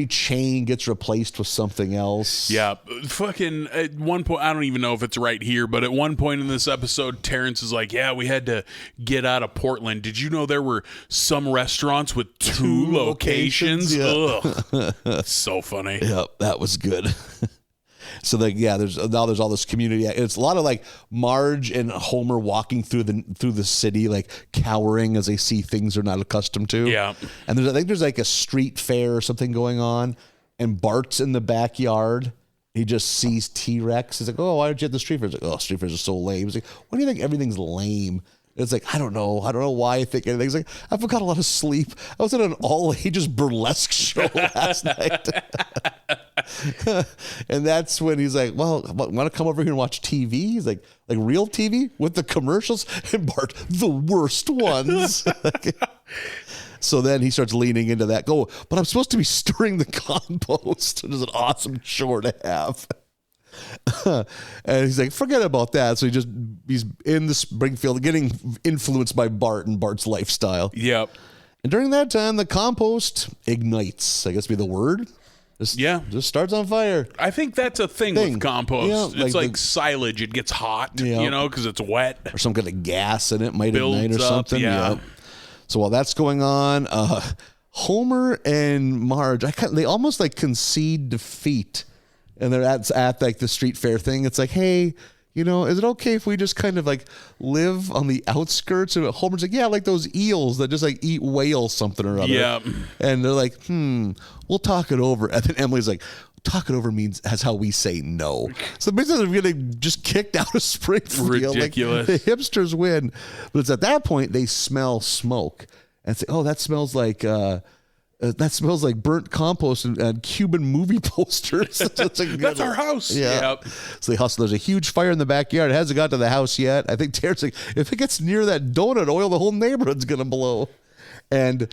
chain gets replaced with something else. Yeah, fucking at one point, I don't even know if it's right here, but at one point in this episode, Terrence is like, yeah, we had to get out of Portland. Did you know there were some restaurants with 2 locations? Yeah. Ugh. So funny. Yep, that was good. So like, yeah, there's all this community. It's a lot of like Marge and Homer walking through the city, like cowering as they see things they're not accustomed to. Yeah. And I think there's like a street fair or something going on, and Bart's in the backyard. He just sees T-Rex. He's like, oh, why aren't you at the street fair? He's like, oh, street fairs are so lame. He's like, why do you think everything's lame? It's like, I don't know why I think anything's like, I forgot a lot of sleep. I was at an all ages burlesque show last night. And that's when he's like, well, want to come over here and watch TV? He's like real TV with the commercials? And Bart, the worst ones. So then he starts leaning into that. But I'm supposed to be stirring the compost. It is an awesome chore to have. And he's like, forget about that. So he's in the Springfield getting influenced by Bart and Bart's lifestyle. Yep. And during that time, the compost ignites, I guess would be the word. Just starts on fire. I think that's a thing with compost. Yeah, it's like silage. It gets hot, because it's wet. Or some kind of gas in it might ignite or Builds up, something. yeah. So while that's going on, Homer and Marge, they almost like concede defeat. And they're at like the street fair thing. It's like, hey, is it okay if we just kind of like live on the outskirts? And Homer's like, yeah, like those eels that just like eat whale something or other. Yeah. And they're like, we'll talk it over. And then Emily's like, talk it over means that's how we say no. So basically they're getting just kicked out of Springfield. Ridiculous. Like, the hipsters win. But it's at that point they smell smoke and say, oh, that smells like burnt compost and Cuban movie posters. That's our house. Yeah. Yep. So they hustle. There's a huge fire in the backyard. It hasn't got to the house yet. I think Terrence's like, if it gets near that donut oil, the whole neighborhood's gonna blow. And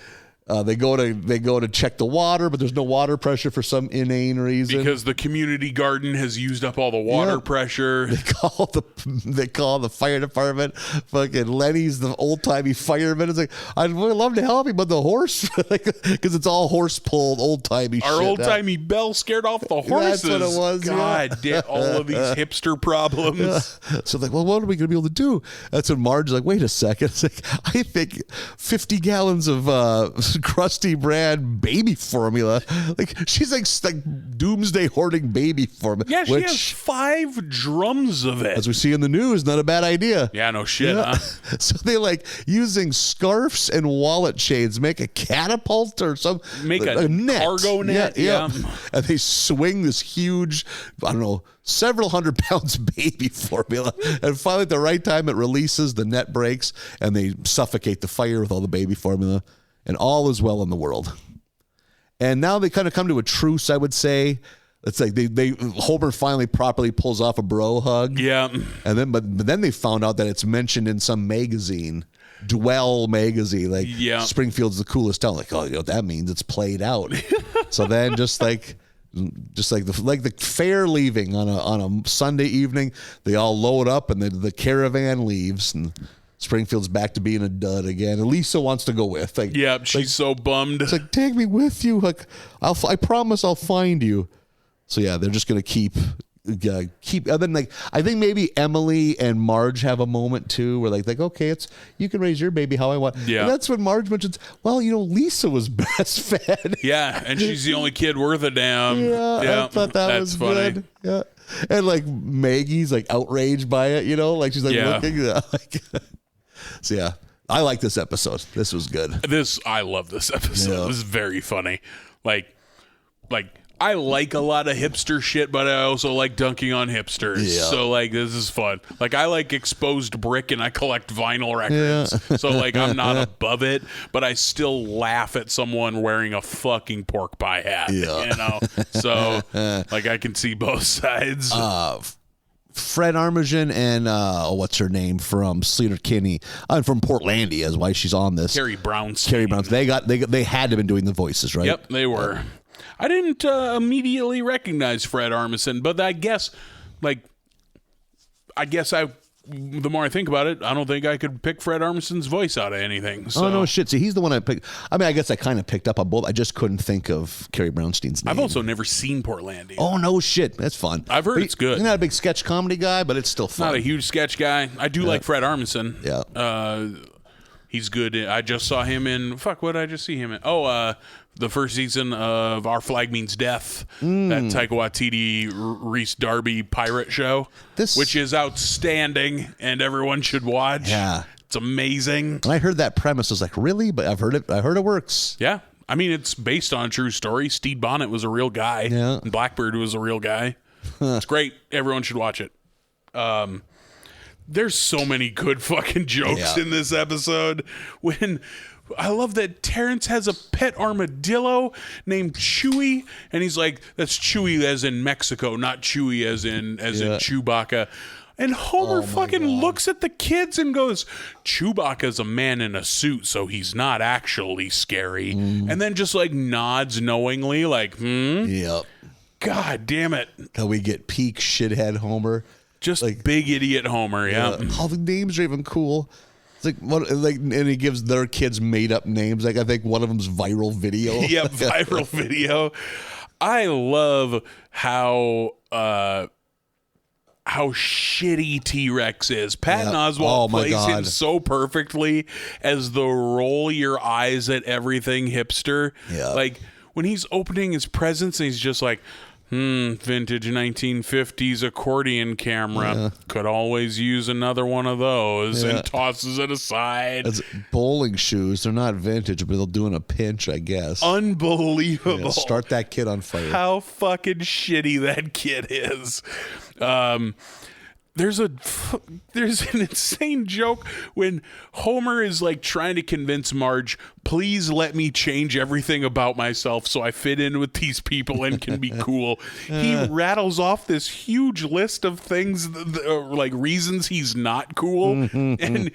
they go to check the water, but there's no water pressure for some inane reason. Because the community garden has used up all the water pressure. They call the fire department. Fucking Lenny's the old timey fireman. It's like, I'd really love to help you, but the horse, because it's all horse pulled old timey. Our old timey bell scared off the horses. That's what it was. God, all of these hipster problems. Yeah. So like, well, what are we gonna be able to do? That's when Marge's like, wait a second. It's like, I think 50 gallons of crusty brand baby formula. Like she's like doomsday hoarding baby formula. Yeah, she has 5 drums of it. As we see in the news, not a bad idea. Yeah, no shit, huh? So they like using scarves and wallet chains make a catapult or a net. Cargo net. Yeah. And they swing this huge, I don't know, several hundred pounds baby formula. And finally at the right time it releases, the net breaks, and they suffocate the fire with all the baby formula. And all is well in the world. And now they kind of come to a truce, I would say. It's like Homer finally properly pulls off a bro hug. Yeah. And then, but then they found out that it's mentioned in some magazine, Dwell magazine. Like, Springfield's the coolest town. Like, oh, you know what that means? It's played out. So then, just like the fair leaving on a Sunday evening, they all load up and the caravan leaves and Springfield's back to being a dud again. And Lisa wants to go with. Like, yeah, she's so bummed. It's like, take me with you. Like, I promise I'll find you. So yeah, they're just gonna keep. And then like I think maybe Emily and Marge have a moment too, where like okay, you can raise your baby how I want. Yeah, and that's when Marge mentions, well, Lisa was breastfed. Yeah, and she's the only kid worth a damn. Yeah, I thought that was funny. Good. Yeah, and like Maggie's like outraged by it. Like she's like looking. Like, so yeah, I like this episode. This was good. I love this episode. Yeah. This is very funny. Like. I like a lot of hipster shit, but I also like dunking on hipsters. Yeah. So, this is fun. I like exposed brick and I collect vinyl records. Yeah. So, I'm not above it, but I still laugh at someone wearing a fucking pork pie hat. Yeah. So, I can see both sides. Fred Armisen and what's her name from Sleater Kinney from Portlandia is why she's on this. Carrie Brownstein. They had to have been doing the voices, right? Yep, they were. I didn't immediately recognize Fred Armisen, but I guess, the more I think about it, I don't think I could pick Fred Armisen's voice out of anything. So. Oh, no shit. See, he's the one I picked. I mean, I guess I kind of picked up on both. I just couldn't think of Carrie Brownstein's name. I've also never seen Portlandia. Oh, no shit. That's fun. I've heard it's good. He's not a big sketch comedy guy, but it's still fun. Not a huge sketch guy. I do like Fred Armisen. Yeah. He's good. I just saw him in what did I just see him in? The first season of Our Flag Means Death, that Taika Waititi Reese Darby pirate show, which is outstanding and everyone should watch. Yeah, it's amazing. And I heard that premise. I was like, really? But I've heard it works. Yeah, I mean it's based on a true story. Steve Bonnet was a real guy. Yeah, and Blackbird was a real guy. It's great. Everyone should watch it. There's so many good fucking jokes in this episode. When I love that Terrence has a pet armadillo named Chewy, and he's like, "That's Chewy as in Mexico, not Chewy as in Chewbacca." And Homer fucking looks at the kids and goes, "Chewbacca's a man in a suit, so he's not actually scary." And then just like nods knowingly, like, Yep. God damn it. How we get peak shithead Homer. Just like big idiot Homer, yeah. All the names are even cool. It's like what, and he gives their kids made up names. Like I think one of them's Viral Video. Yeah, Viral Video. I love how shitty T-Rex is. Patton Oswalt plays him so perfectly as the roll your eyes at everything hipster. Yeah. Like when he's opening his presents and he's just like, vintage 1950s accordion camera. Yeah. Could always use another one of those, and tosses it aside. It's bowling shoes. They're not vintage, but they'll do in a pinch, I guess. Unbelievable. Yeah, start that kid on fire. How fucking shitty that kid is. There's an insane joke when Homer is like trying to convince Marge, please let me change everything about myself so I fit in with these people and can be cool. He rattles off this huge list of things, like reasons he's not cool. And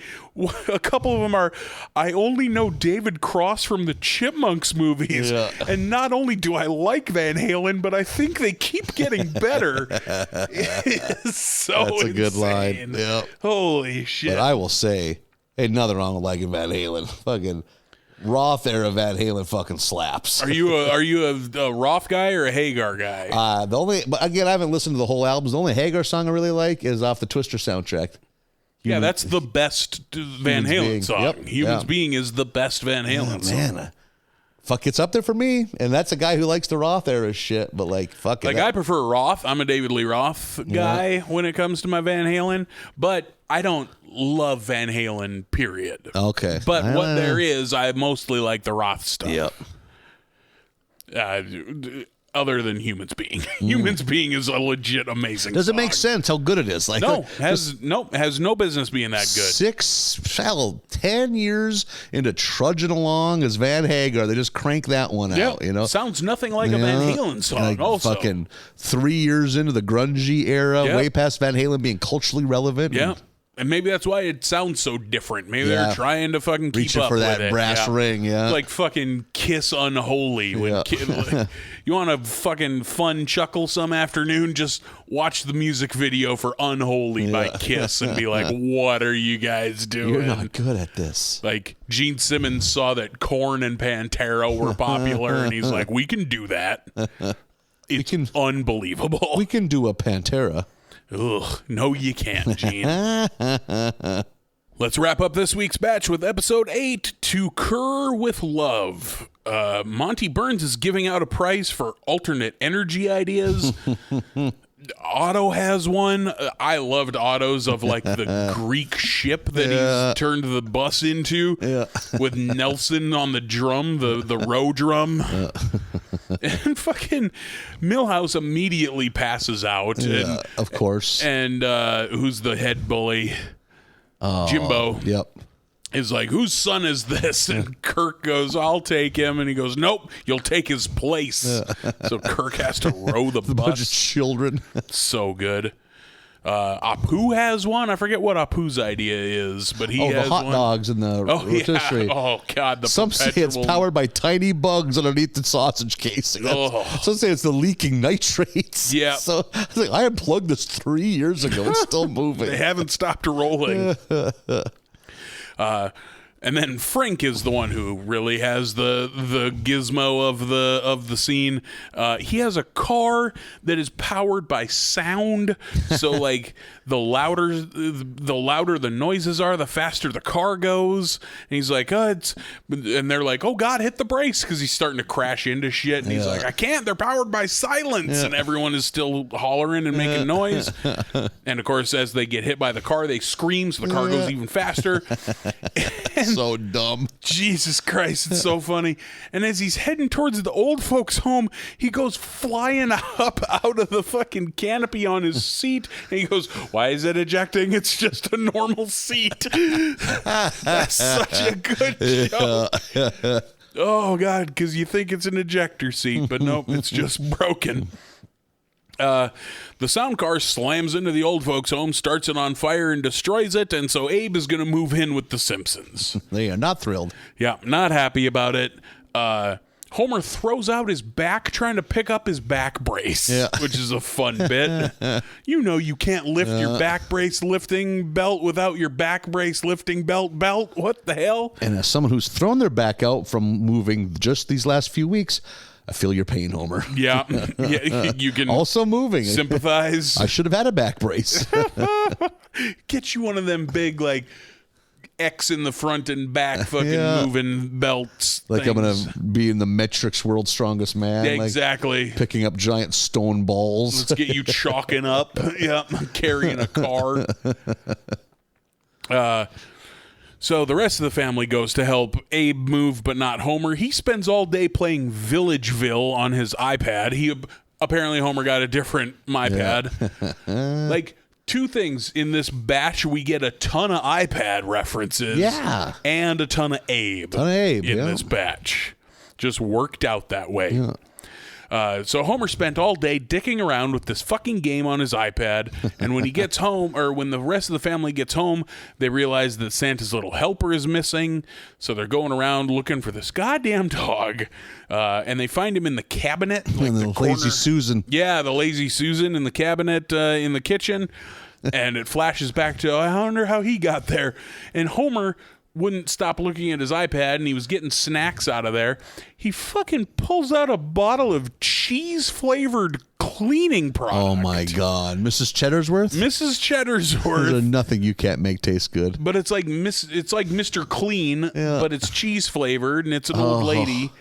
a couple of them are, I only know David Cross from the Chipmunks movies. Yeah. And not only do I like Van Halen, but I think they keep getting better. It's so That's a good line. Yep. Holy shit. But I will say, ain't nothing wrong with liking Van Halen. Fucking Roth era Van Halen fucking slaps. Are you a Roth guy or a Hagar guy? But again, I haven't listened to the whole album. The only Hagar song I really like is off the Twister soundtrack. That's the best Van Halen song. Yep. Humans Being is the best Van Halen song. Man, fuck, it's up there for me. And that's a guy who likes the Roth era shit. But like, fuck it. Like, I prefer Roth. I'm a David Lee Roth guy when it comes to my Van Halen. But I don't love Van Halen, period. Okay. But what there is, I mostly like the Roth stuff. Yep. Other than Humans Being. Humans Being is a legit amazing Does song. it make sense how good it is? Like, has no business being that good. 10 years into trudging along as Van Hagar. They just crank that one out, you know? Sounds nothing like a Van Halen song, like also. Fucking 3 years into the grungy era, way past Van Halen being culturally relevant. Yeah. And maybe that's why it sounds so different. Maybe they're trying to fucking keep reaching up for with that it. brass ring, Like fucking Kiss Unholy. When you want a fucking fun chuckle some afternoon, just watch the music video for Unholy by Kiss and be like, what are you guys doing? You're not good at this. Like, Gene Simmons saw that Korn and Pantera were popular, and he's like, we can do that. It's unbelievable. We can do a Pantera. Ugh, no, you can't, Gene. Let's wrap up this week's batch with episode 8, To Cur with Love. Monty Burns is giving out a prize for alternate energy ideas. Otto has one. I loved Otto's of like the Greek ship that he's turned the bus into with Nelson on the drum, the row drum. And fucking Milhouse immediately passes out. And, of course. And who's the head bully? Jimbo. Yep. Is like, whose son is this? And Kirk goes, I'll take him. And he goes, nope, you'll take his place. So Kirk has to row the bus. Bunch of children. So good. Apu has one. I forget what Apu's idea is, but he has the hot one. Dogs in the rotisserie. Oh, God. Some say it's powered by tiny bugs underneath the sausage casing. Some say it's the leaking nitrates. Yeah. So I was like, I unplugged this 3 years ago. It's still moving. They haven't stopped rolling. And then Frank is the one who really has the gizmo of the scene. He has a car that is powered by sound. So like the louder the noises are, the faster the car goes. And he's like, and they're like, oh God, hit the brakes, because he's starting to crash into shit. And he's like, I can't. They're powered by silence. And everyone is still hollering and making noise. And of course, as they get hit by the car, they scream, so the car goes even faster. So dumb. Jesus Christ, it's so funny. And as he's heading towards the old folks' home, he goes flying up out of the fucking canopy on his seat. And he goes, why is it ejecting? It's just a normal seat. That's such a good joke. Oh, God, because you think it's an ejector seat, but nope, it's just broken. The sound car slams into the old folks' home, starts it on fire, and destroys it, and so Abe is going to move in with the Simpsons. They are not thrilled. Yeah, not happy about it. Homer throws out his back trying to pick up his back brace, which is a fun bit. You know you can't lift your back brace lifting belt without your back brace lifting belt. What the hell? And as someone who's thrown their back out from moving just these last few weeks, I feel your pain, Homer. Yeah, you can also moving. Sympathize. I should have had a back brace. Get you one of them big, like, X in the front and back fucking moving belts. Like things. I'm going to be in the Matrix World's Strongest Man. Exactly. Like picking up giant stone balls. Let's get you chalking up. Carrying a car. So the rest of the family goes to help Abe move, but not Homer. He spends all day playing Villageville on his iPad. Apparently Homer got a different MyPad. Like, two things in this batch: we get a ton of iPad references, and a ton of Abe, in this batch. Just worked out that way. Yeah. So Homer spent all day dicking around with this fucking game on his iPad, and when he gets home, or when the rest of the family gets home, they realize that Santa's little helper is missing, so they're going around looking for this goddamn dog, and they find him in the cabinet, like the Lazy Susan. Yeah, the Lazy Susan in the cabinet in the kitchen, and it flashes back to, I wonder how he got there, and Homer wouldn't stop looking at his iPad, and he was getting snacks out of there. He fucking pulls out a bottle of cheese-flavored cleaning product. Oh, my God. Mrs. Cheddarsworth? Mrs. Cheddarsworth. There's nothing you can't make taste good. But it's like Mr. Clean, but it's cheese-flavored, and it's an old lady.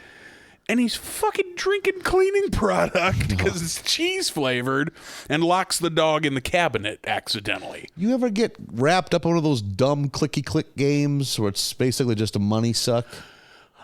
And he's fucking drinking cleaning product because it's cheese-flavored, and locks the dog in the cabinet accidentally. You ever get wrapped up in one of those dumb clicky-click games where it's basically just a money suck?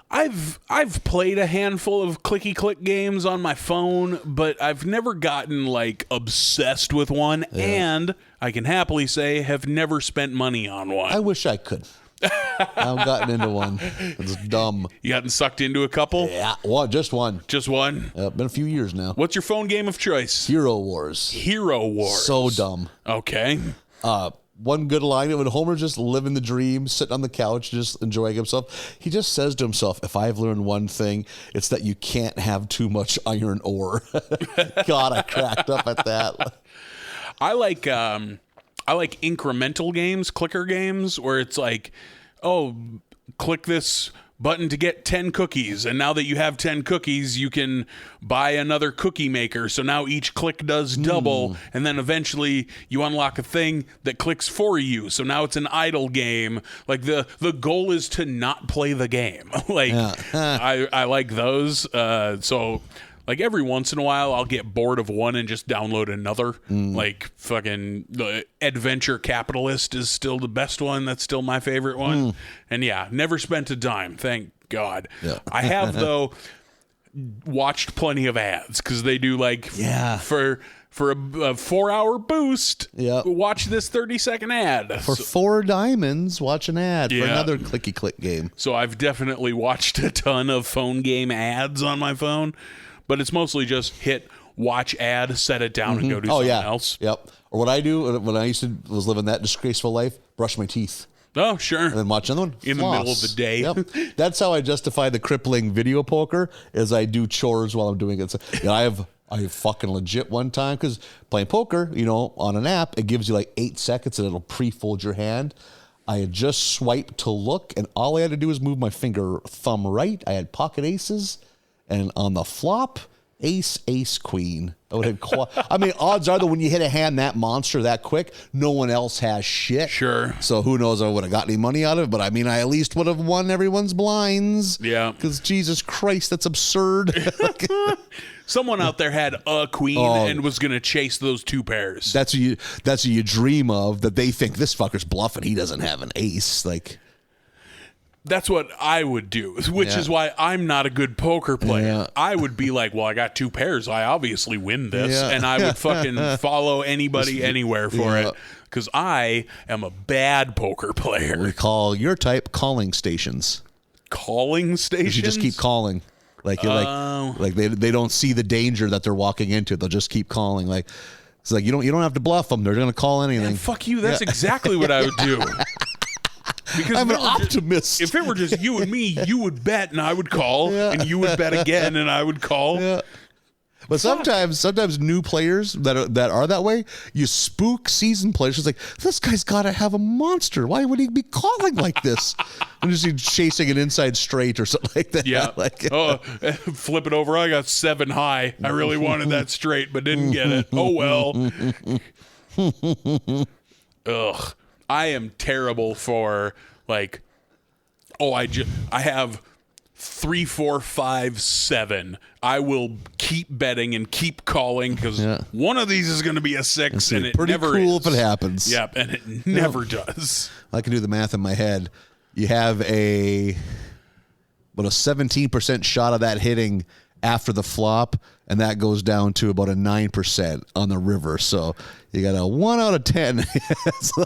I've played a handful of clicky-click games on my phone, but I've never gotten, like, obsessed with one, and I can happily say have never spent money on one. I wish I could. I've gotten into one. It's dumb. You gotten sucked into a couple? Yeah, just one. Just one? Been a few years now. What's your phone game of choice? Hero Wars. Hero Wars. So dumb. Okay. One good line, when Homer's just living the dream, sitting on the couch, just enjoying himself, he just says to himself, if I've learned one thing, it's that you can't have too much iron ore. God, I cracked up at that. I like incremental games, clicker games, where it's like, oh, click this button to get 10 cookies, and now that you have 10 cookies, you can buy another cookie maker, so now each click does double, and then eventually you unlock a thing that clicks for you, so now it's an idle game. Like, the goal is to not play the game. Like, I like those, so... Like, every once in a while, I'll get bored of one and just download another. Like, fucking the Adventure Capitalist is still the best one. That's still my favorite one. And yeah, never spent a dime, thank God. Yeah. I have, though, watched plenty of ads, because they do, like, for a 4-hour boost, watch this 30-second ad. For $4 diamonds, watch an ad for another clicky-click game. So I've definitely watched a ton of phone game ads on my phone. But it's mostly just hit watch ad, set it down, and go do something else. Yep. Or what I do when I was living that disgraceful life, brush my teeth. Oh, sure. And then watch another one. In the middle of the day. Yep. That's how I justify the crippling video poker, is I do chores while I'm doing it. So, I fucking legit one time, because playing poker, on an app, it gives you like 8 seconds and it'll pre-fold your hand. I had just swiped to look, and all I had to do was move my thumb right. I had pocket aces, and on the flop, ace, queen. Odds are that when you hit a hand that monster that quick, no one else has shit. Sure. So who knows if I would have got any money out of it, but I at least would have won everyone's blinds. Yeah. Because Jesus Christ, that's absurd. Someone out there had a queen and was going to chase those two pairs. That's what you dream of, that they think this fucker's bluffing. He doesn't have an ace. That's what I would do, which is why I'm not a good poker player. Yeah. I would be like, well, I got two pairs. I obviously win this. And I would fucking follow anybody anywhere for it because I am a bad poker player. We call your type calling stations. Calling stations? You just keep calling. They don't see the danger that they're walking into. They'll just keep calling. It's like you don't have to bluff them. They're going to call anything. Yeah, fuck you. That's exactly what I would do. Because I'm an optimist. If it were just you and me, you would bet and I would call, and you would bet again and I would call. Yeah. But sometimes new players that are that way, you spook seasoned players. It's like, this guy's got to have a monster. Why would he be calling like this? And just chasing an inside straight or something like that. Yeah. Flip it over. I got 7 high. I really wanted that straight, but didn't get it. Oh well. Ugh. I am terrible for I have 3, 4, 5, 7. I will keep betting and keep calling because one of these is going to be a 6, and it never cool is. if it happens. Yep, and it never does. I can do the math in my head. You have a 17% shot of that hitting after the flop, and that goes down to about a 9% on the river. So you got a 1 out of 10. So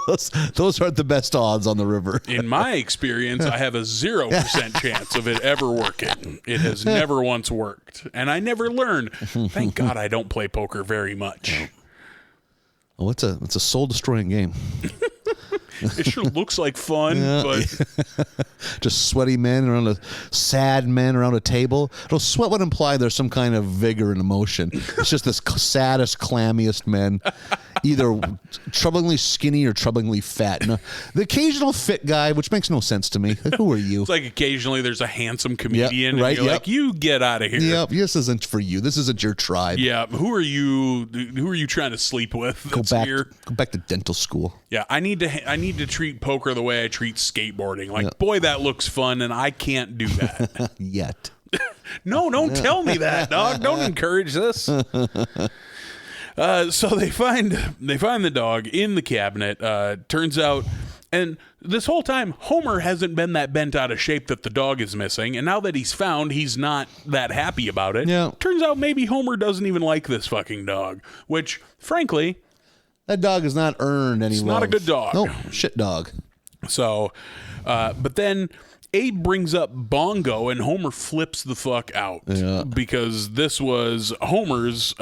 those aren't the best odds on the river. In my experience, I have a 0% chance of it ever working. It has never once worked, and I never learned. Thank God I don't play poker very much. Oh, it's a soul-destroying game. It sure looks like fun, but just sweaty men sad men around a table. Sweat would imply there's some kind of vigor and emotion. It's just this saddest, clammiest men, either troublingly skinny or troublingly fat. No, the occasional fit guy, which makes no sense to me. Who are you? It's like occasionally there's a handsome comedian, right? And you're like, you get out of here. Yep, this isn't for you. This isn't your tribe. Yeah, who are you? Who are you trying to sleep with? Go back to dental school. Yeah, I need to treat poker the way I treat skateboarding. Boy, that looks fun, and I can't do that yet. No, don't tell me that, dog. Don't encourage this. So they find the dog in the cabinet. Turns out, and this whole time, Homer hasn't been that bent out of shape that the dog is missing, and now that he's found, he's not that happy about it. Yeah. Turns out maybe Homer doesn't even like this fucking dog, which, frankly, that dog has not earned any love. It's not a good dog. No, shit dog. So, but then Abe brings up Bongo, and Homer flips the fuck out because this was Homer's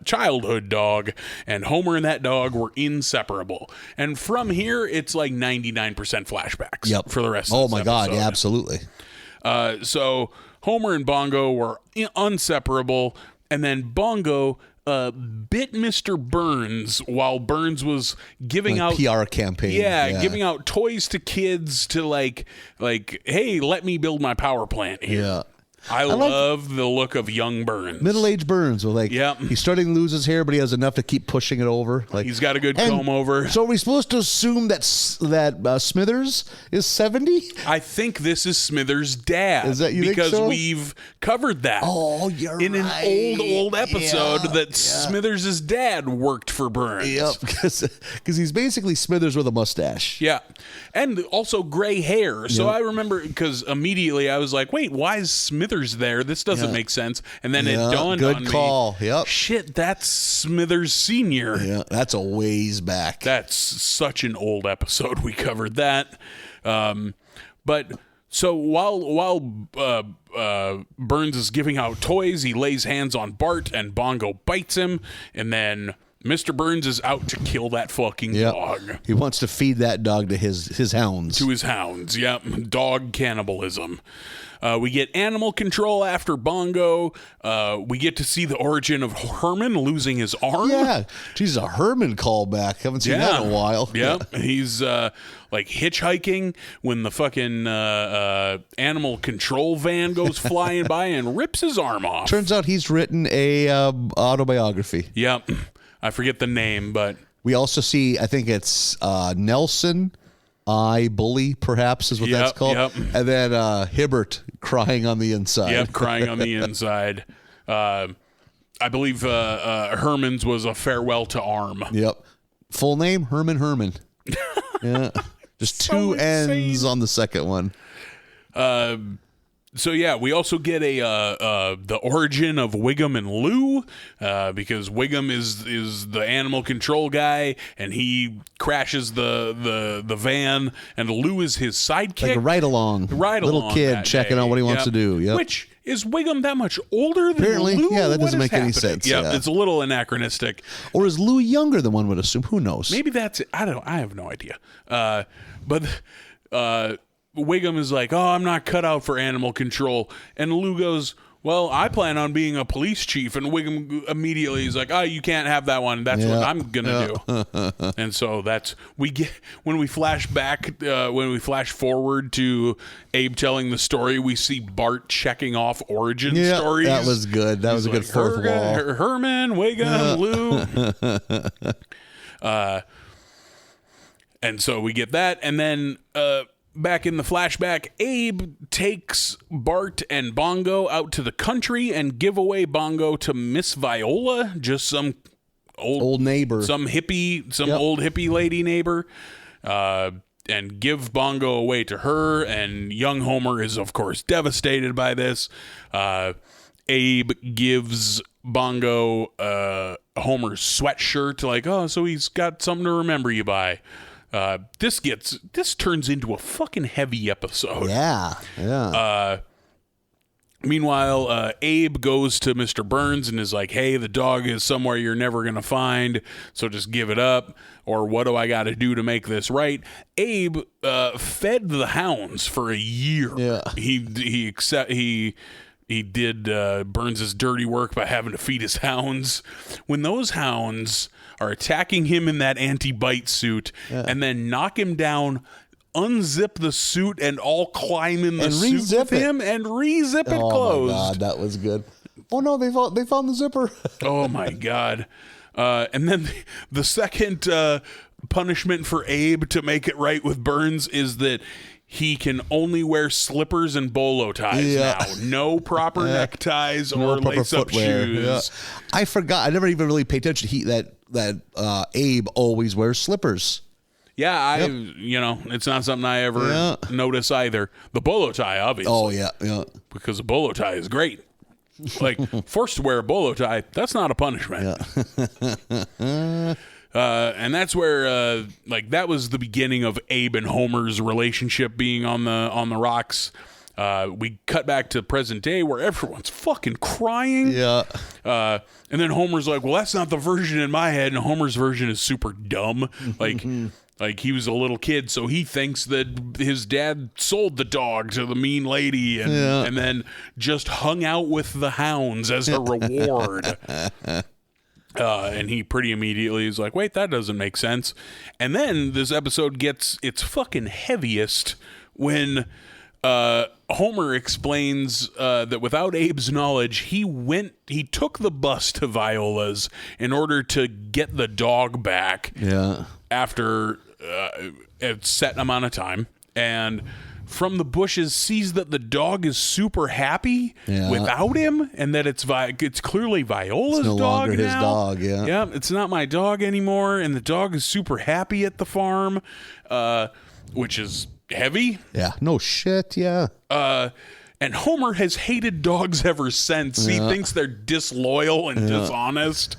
childhood dog, and Homer and that dog were inseparable. And from here, it's like 99% flashbacks for the rest of this my God, episode. yeah, absolutely. So Homer and Bongo were inseparable, and then Bongo bit Mr. Burns while Burns was giving out PR campaign. Yeah, giving out toys to kids to like, hey, let me build my power plant here. Yeah. I love the look of young Burns. Middle-aged Burns. He's starting to lose his hair, but he has enough to keep pushing it over. He's got a good comb over. So are we supposed to assume that Smithers is 70? I think this is Smithers' dad. Is that you because think so? We've covered that. Oh, you're in right. an old episode that Smithers' dad worked for Burns. Yep, because he's basically Smithers with a mustache. Yeah, and also gray hair. So I remember because immediately I was like, wait, why is Smithers there? This doesn't make sense. And then it dawned on me. Good call. Yep. Shit, that's Smithers Sr. Yeah, that's a ways back. That's such an old episode. We covered that. But so while Burns is giving out toys, he lays hands on Bart and Bongo bites him. And then Mr. Burns is out to kill that fucking dog. He wants to feed that dog to his hounds. To his hounds, yep. Dog cannibalism. We get animal control after Bongo. We get to see the origin of Herman losing his arm. Yeah. Geez, a Herman callback. Haven't seen that in a while. Yeah. He's like hitchhiking when the fucking animal control van goes flying by and rips his arm off. Turns out he's written a autobiography. Yep. I forget the name, but we also see, I think it's Nelson, I Bully, perhaps is what that's called. Yep. And then Hibbert crying on the inside. Yep, crying on the inside. I believe Herman's was a farewell to arm. Yep. Full name, Herman. Yeah. Just two N's on the second one. So yeah, we also get the origin of Wiggum and Lou, because Wiggum is the animal control guy, and he crashes the van, and Lou is his sidekick. Like a ride-along. Little kid checking out what he wants to do. Yep. Which, is Wiggum that much older than Apparently, Lou? yeah, that doesn't make any happening? sense. Yeah, it's a little anachronistic. Or is Lou younger than one would assume? Who knows? Maybe that's it. I have no idea. But Wiggum is like, oh, I'm not cut out for animal control. And Lou goes, well, I plan on being a police chief. And Wiggum immediately is like, oh, you can't have that one. That's what I'm going to do. And so when we flash back, when we flash forward to Abe telling the story, we see Bart checking off origin stories. That was good. That was a good fourth wall. Herman, Wiggum, Lou. And so we get that. And then back in the flashback, Abe takes Bart and Bongo out to the country and give away Bongo to Miss Viola, just some old neighbor, some old hippie lady neighbor, and give Bongo away to her. And young Homer is, of course, devastated by this. Abe gives Bongo Homer's sweatshirt, like, oh, so he's got something to remember you by. This turns into a fucking heavy episode. Yeah. Meanwhile, Abe goes to Mr. Burns and is like, hey, the dog is somewhere you're never going to find, so just give it up. Or what do I got to do to make this right? Abe fed the hounds for a year. Yeah. He did Burns' dirty work by having to feed his hounds. When those hounds are attacking him in that anti-bite suit and then knock him down, unzip the suit and all climb in the suit with him and re-zip it closed. Oh my God, that was good. Oh no, they found the zipper. Oh my God. And then the second punishment for Abe to make it right with Burns is that he can only wear slippers and bolo ties now. No proper neckties or lace-up shoes. Yeah. I forgot. I never even really paid attention. That Abe always wears slippers. Yeah, it's not something I ever notice either. The bolo tie, obviously. Oh, yeah. Because a bolo tie is great. Like, forced to wear a bolo tie, that's not a punishment. Yeah. And that's where, that was the beginning of Abe and Homer's relationship being on the rocks. We cut back to present day where everyone's fucking crying. Yeah. And then Homer's like, well, that's not the version in my head. And Homer's version is super dumb. Like he was a little kid, so he thinks that his dad sold the dog to the mean lady and then just hung out with the hounds as a reward. And he pretty immediately is like, wait, that doesn't make sense. And then this episode gets its fucking heaviest when Homer explains that without Abe's knowledge, he took the bus to Viola's in order to get the dog back after a set amount of time. And from the bushes sees that the dog is super happy without him, and that it's clearly Viola's no dog longer now. his dog, Yeah, it's not my dog anymore, and the dog is super happy at the farm, which is heavy. Yeah, no shit, yeah. And Homer has hated dogs ever since. He thinks they're disloyal and dishonest.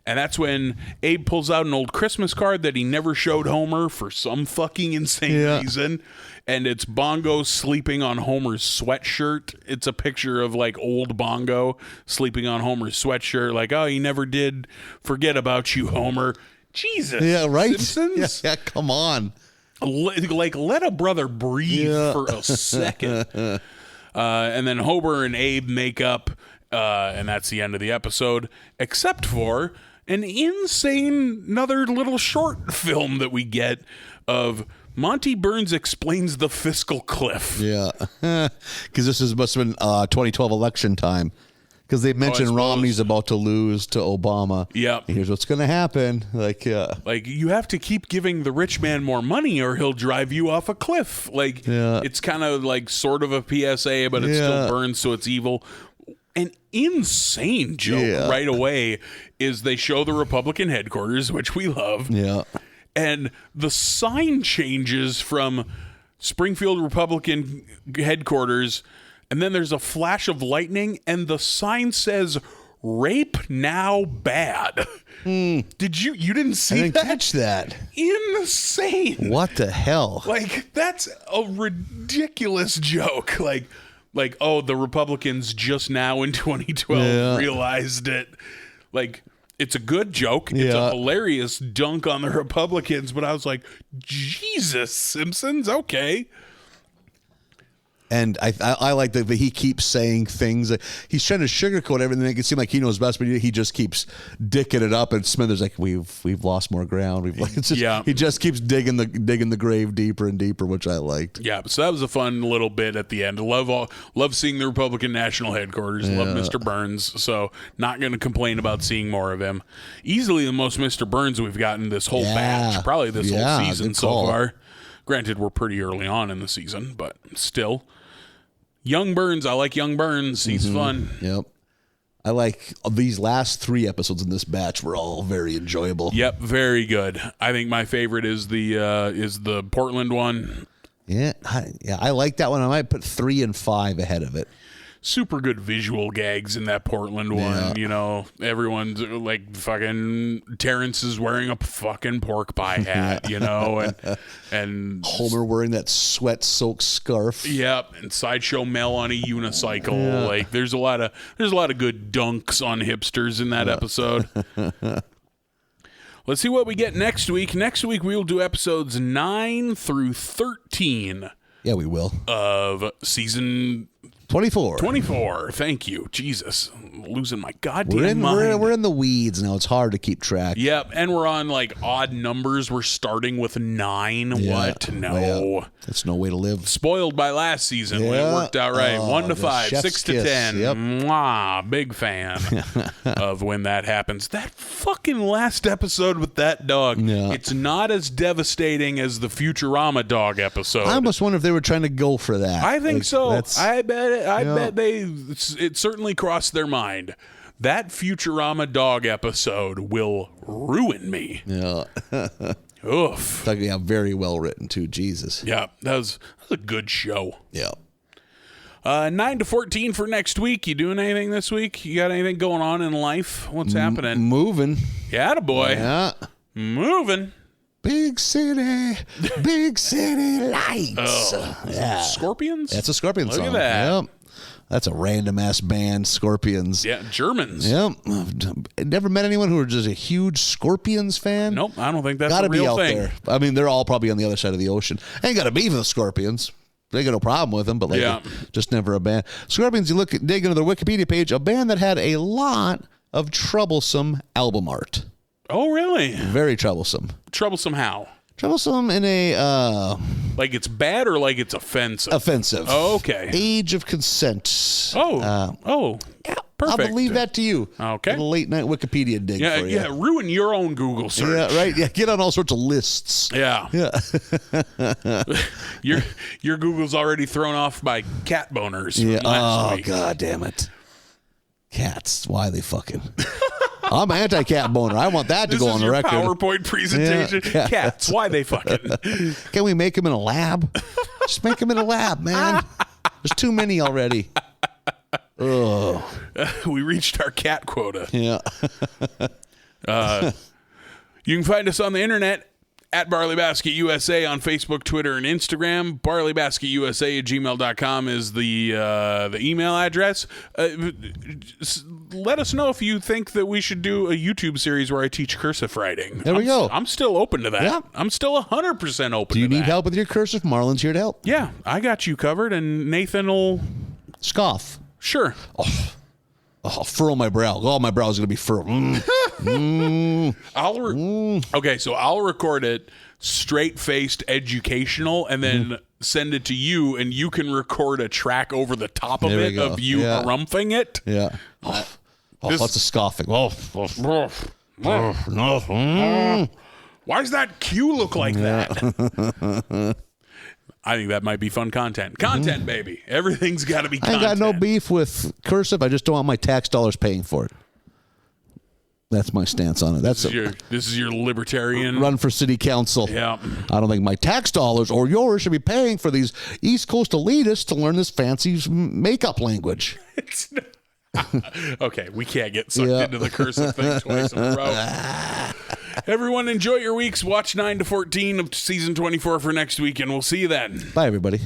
And that's when Abe pulls out an old Christmas card that he never showed Homer for some fucking insane reason. And it's Bongo sleeping on Homer's sweatshirt. It's a picture of like old Bongo sleeping on Homer's sweatshirt. Like, oh, he never did forget about you, Homer. Jesus. Yeah, right? Simpsons? Yeah, come on. Like, let a brother breathe for a second. And then Homer and Abe make up, and that's the end of the episode, except for an insane another little short film that we get of Monty Burns explains the fiscal cliff. Yeah, because must have been 2012 election time. Because they mentioned Romney's about to lose to Obama. Yep. Here's what's going to happen. Like you have to keep giving the rich man more money or he'll drive you off a cliff. Like, it's kind of like sort of a PSA, but it still burns, so it's evil. An insane joke right away is they show the Republican headquarters, which we love. Yeah. And the sign changes from Springfield Republican headquarters, and then there's a flash of lightning, and the sign says, "Rape now bad." You didn't see I didn't catch that. Insane. What the hell? Like, that's a ridiculous joke. Like, oh, the Republicans just now in 2012 realized it. Like, it's a good joke. It's a hilarious dunk on the Republicans, but I was like, Jesus, Simpsons, okay. And I like that he keeps saying things. He's trying to sugarcoat everything. Make it seem like he knows best, but he just keeps dicking it up. And Smithers like, we've lost more ground. He just keeps digging the grave deeper and deeper, which I liked. Yeah, so that was a fun little bit at the end. Love seeing the Republican National Headquarters. Love Mr. Burns. So not going to complain about seeing more of him. Easily the most Mr. Burns we've gotten this whole batch, probably this whole season so far. Granted, we're pretty early on in the season, but still. Young Burns, I like Young Burns. He's fun. Yep. I like these last 3 episodes in this batch were all very enjoyable. Yep, very good. I think my favorite is the Portland one. Yeah, I like that one. I might put 3 and 5 ahead of it. Super good visual gags in that Portland one. You know, everyone's like fucking Terrence is wearing a fucking pork pie hat, you know, and Homer wearing that sweat-soaked scarf. Yep, and Sideshow Mel on a unicycle. Yeah. Like there's a lot of good dunks on hipsters in that episode. Let's see what we get next week. Next week we will do episodes 9 through 13. Yeah, we will. Of season 24. Thank you. Jesus. I'm losing my goddamn mind. We're in the weeds now. It's hard to keep track. Yep. And we're on like odd numbers. We're starting with 9. Yeah. What? No. Yeah. That's no way to live. Spoiled by last season when it worked out right. 1 to 5, 6 to 10. Yep. Mwah. Big fan of when that happens. That fucking last episode with that dog. Yeah. It's not as devastating as the Futurama dog episode. I almost wonder if they were trying to go for that. I think so. I bet it certainly crossed their mind. That Futurama dog episode will ruin me. Yeah. Oof. Yeah, very well written too. Jesus. Yeah, that was a good show. Yeah. 9 to 14 for next week. You doing anything this week? You got anything going on in life? What's happening? Moving. Yeah, attaboy. Yeah. Moving. Big city lights. Oh, yeah. Scorpions? That's a Scorpions song. Look at that. Yep. That's a random ass band, Scorpions. Yeah, Germans. Yep. Never met anyone who was just a huge Scorpions fan. Nope, I don't think that's gotta a real be out thing. There. I mean, they're all probably on the other side of the ocean. Ain't got to be for the Scorpions. They got no problem with them, but just never a band. Scorpions, you dig into their Wikipedia page, a band that had a lot of troublesome album art. Oh, really? Very troublesome. Troublesome how? Troublesome in a... like it's bad or like it's offensive? Offensive. Oh, okay. Age of Consent. Yeah, perfect. I'll leave that to you. Okay. A late night Wikipedia dig for you. Yeah, ruin your own Google search. Yeah, right. Yeah, get on all sorts of lists. Yeah. Your Google's already thrown off by cat boners from last week. Oh, God damn it. Cats. Why are they fucking... I'm anti-cat boner. I want that to go on the record. PowerPoint presentation. Yeah. Cats. Why they fucking? Can we make them in a lab? Just make them in a lab, man. There's too many already. Oh, we reached our cat quota. Yeah. You can find us on the internet at Barley Basket USA on Facebook, Twitter, and Instagram. BarleyBasketUSA@gmail.com is the email address. Let us know if you think that we should do a YouTube series where I teach cursive writing. There we go. I'm still open to that. Yeah. I'm still 100% open to that. Do you need help with your cursive? Marlon's here to help. Yeah, I got you covered, and Nathan will... Scoff. Sure. Oh, furrow my brow. Oh, my brow is going to be furrowed. Okay, so I'll record it straight-faced educational and then send it to you, and you can record a track over the top of it of you harumphing it. Yeah. Lots of scoffing. Why does that cue look like that? I think that might be fun content. Content, baby. Everything's got to be content. I got no beef with cursive. I just don't want my tax dollars paying for it. That's my stance on it. This is your libertarian run for city council. Yeah. I don't think my tax dollars or yours should be paying for these East Coast elitists to learn this fancy makeup language. Okay, we can't get sucked into the cursive thing twice in a row. Everyone, enjoy your weeks. Watch 9 to 14 of season 24 for next week, and we'll see you then. Bye, everybody.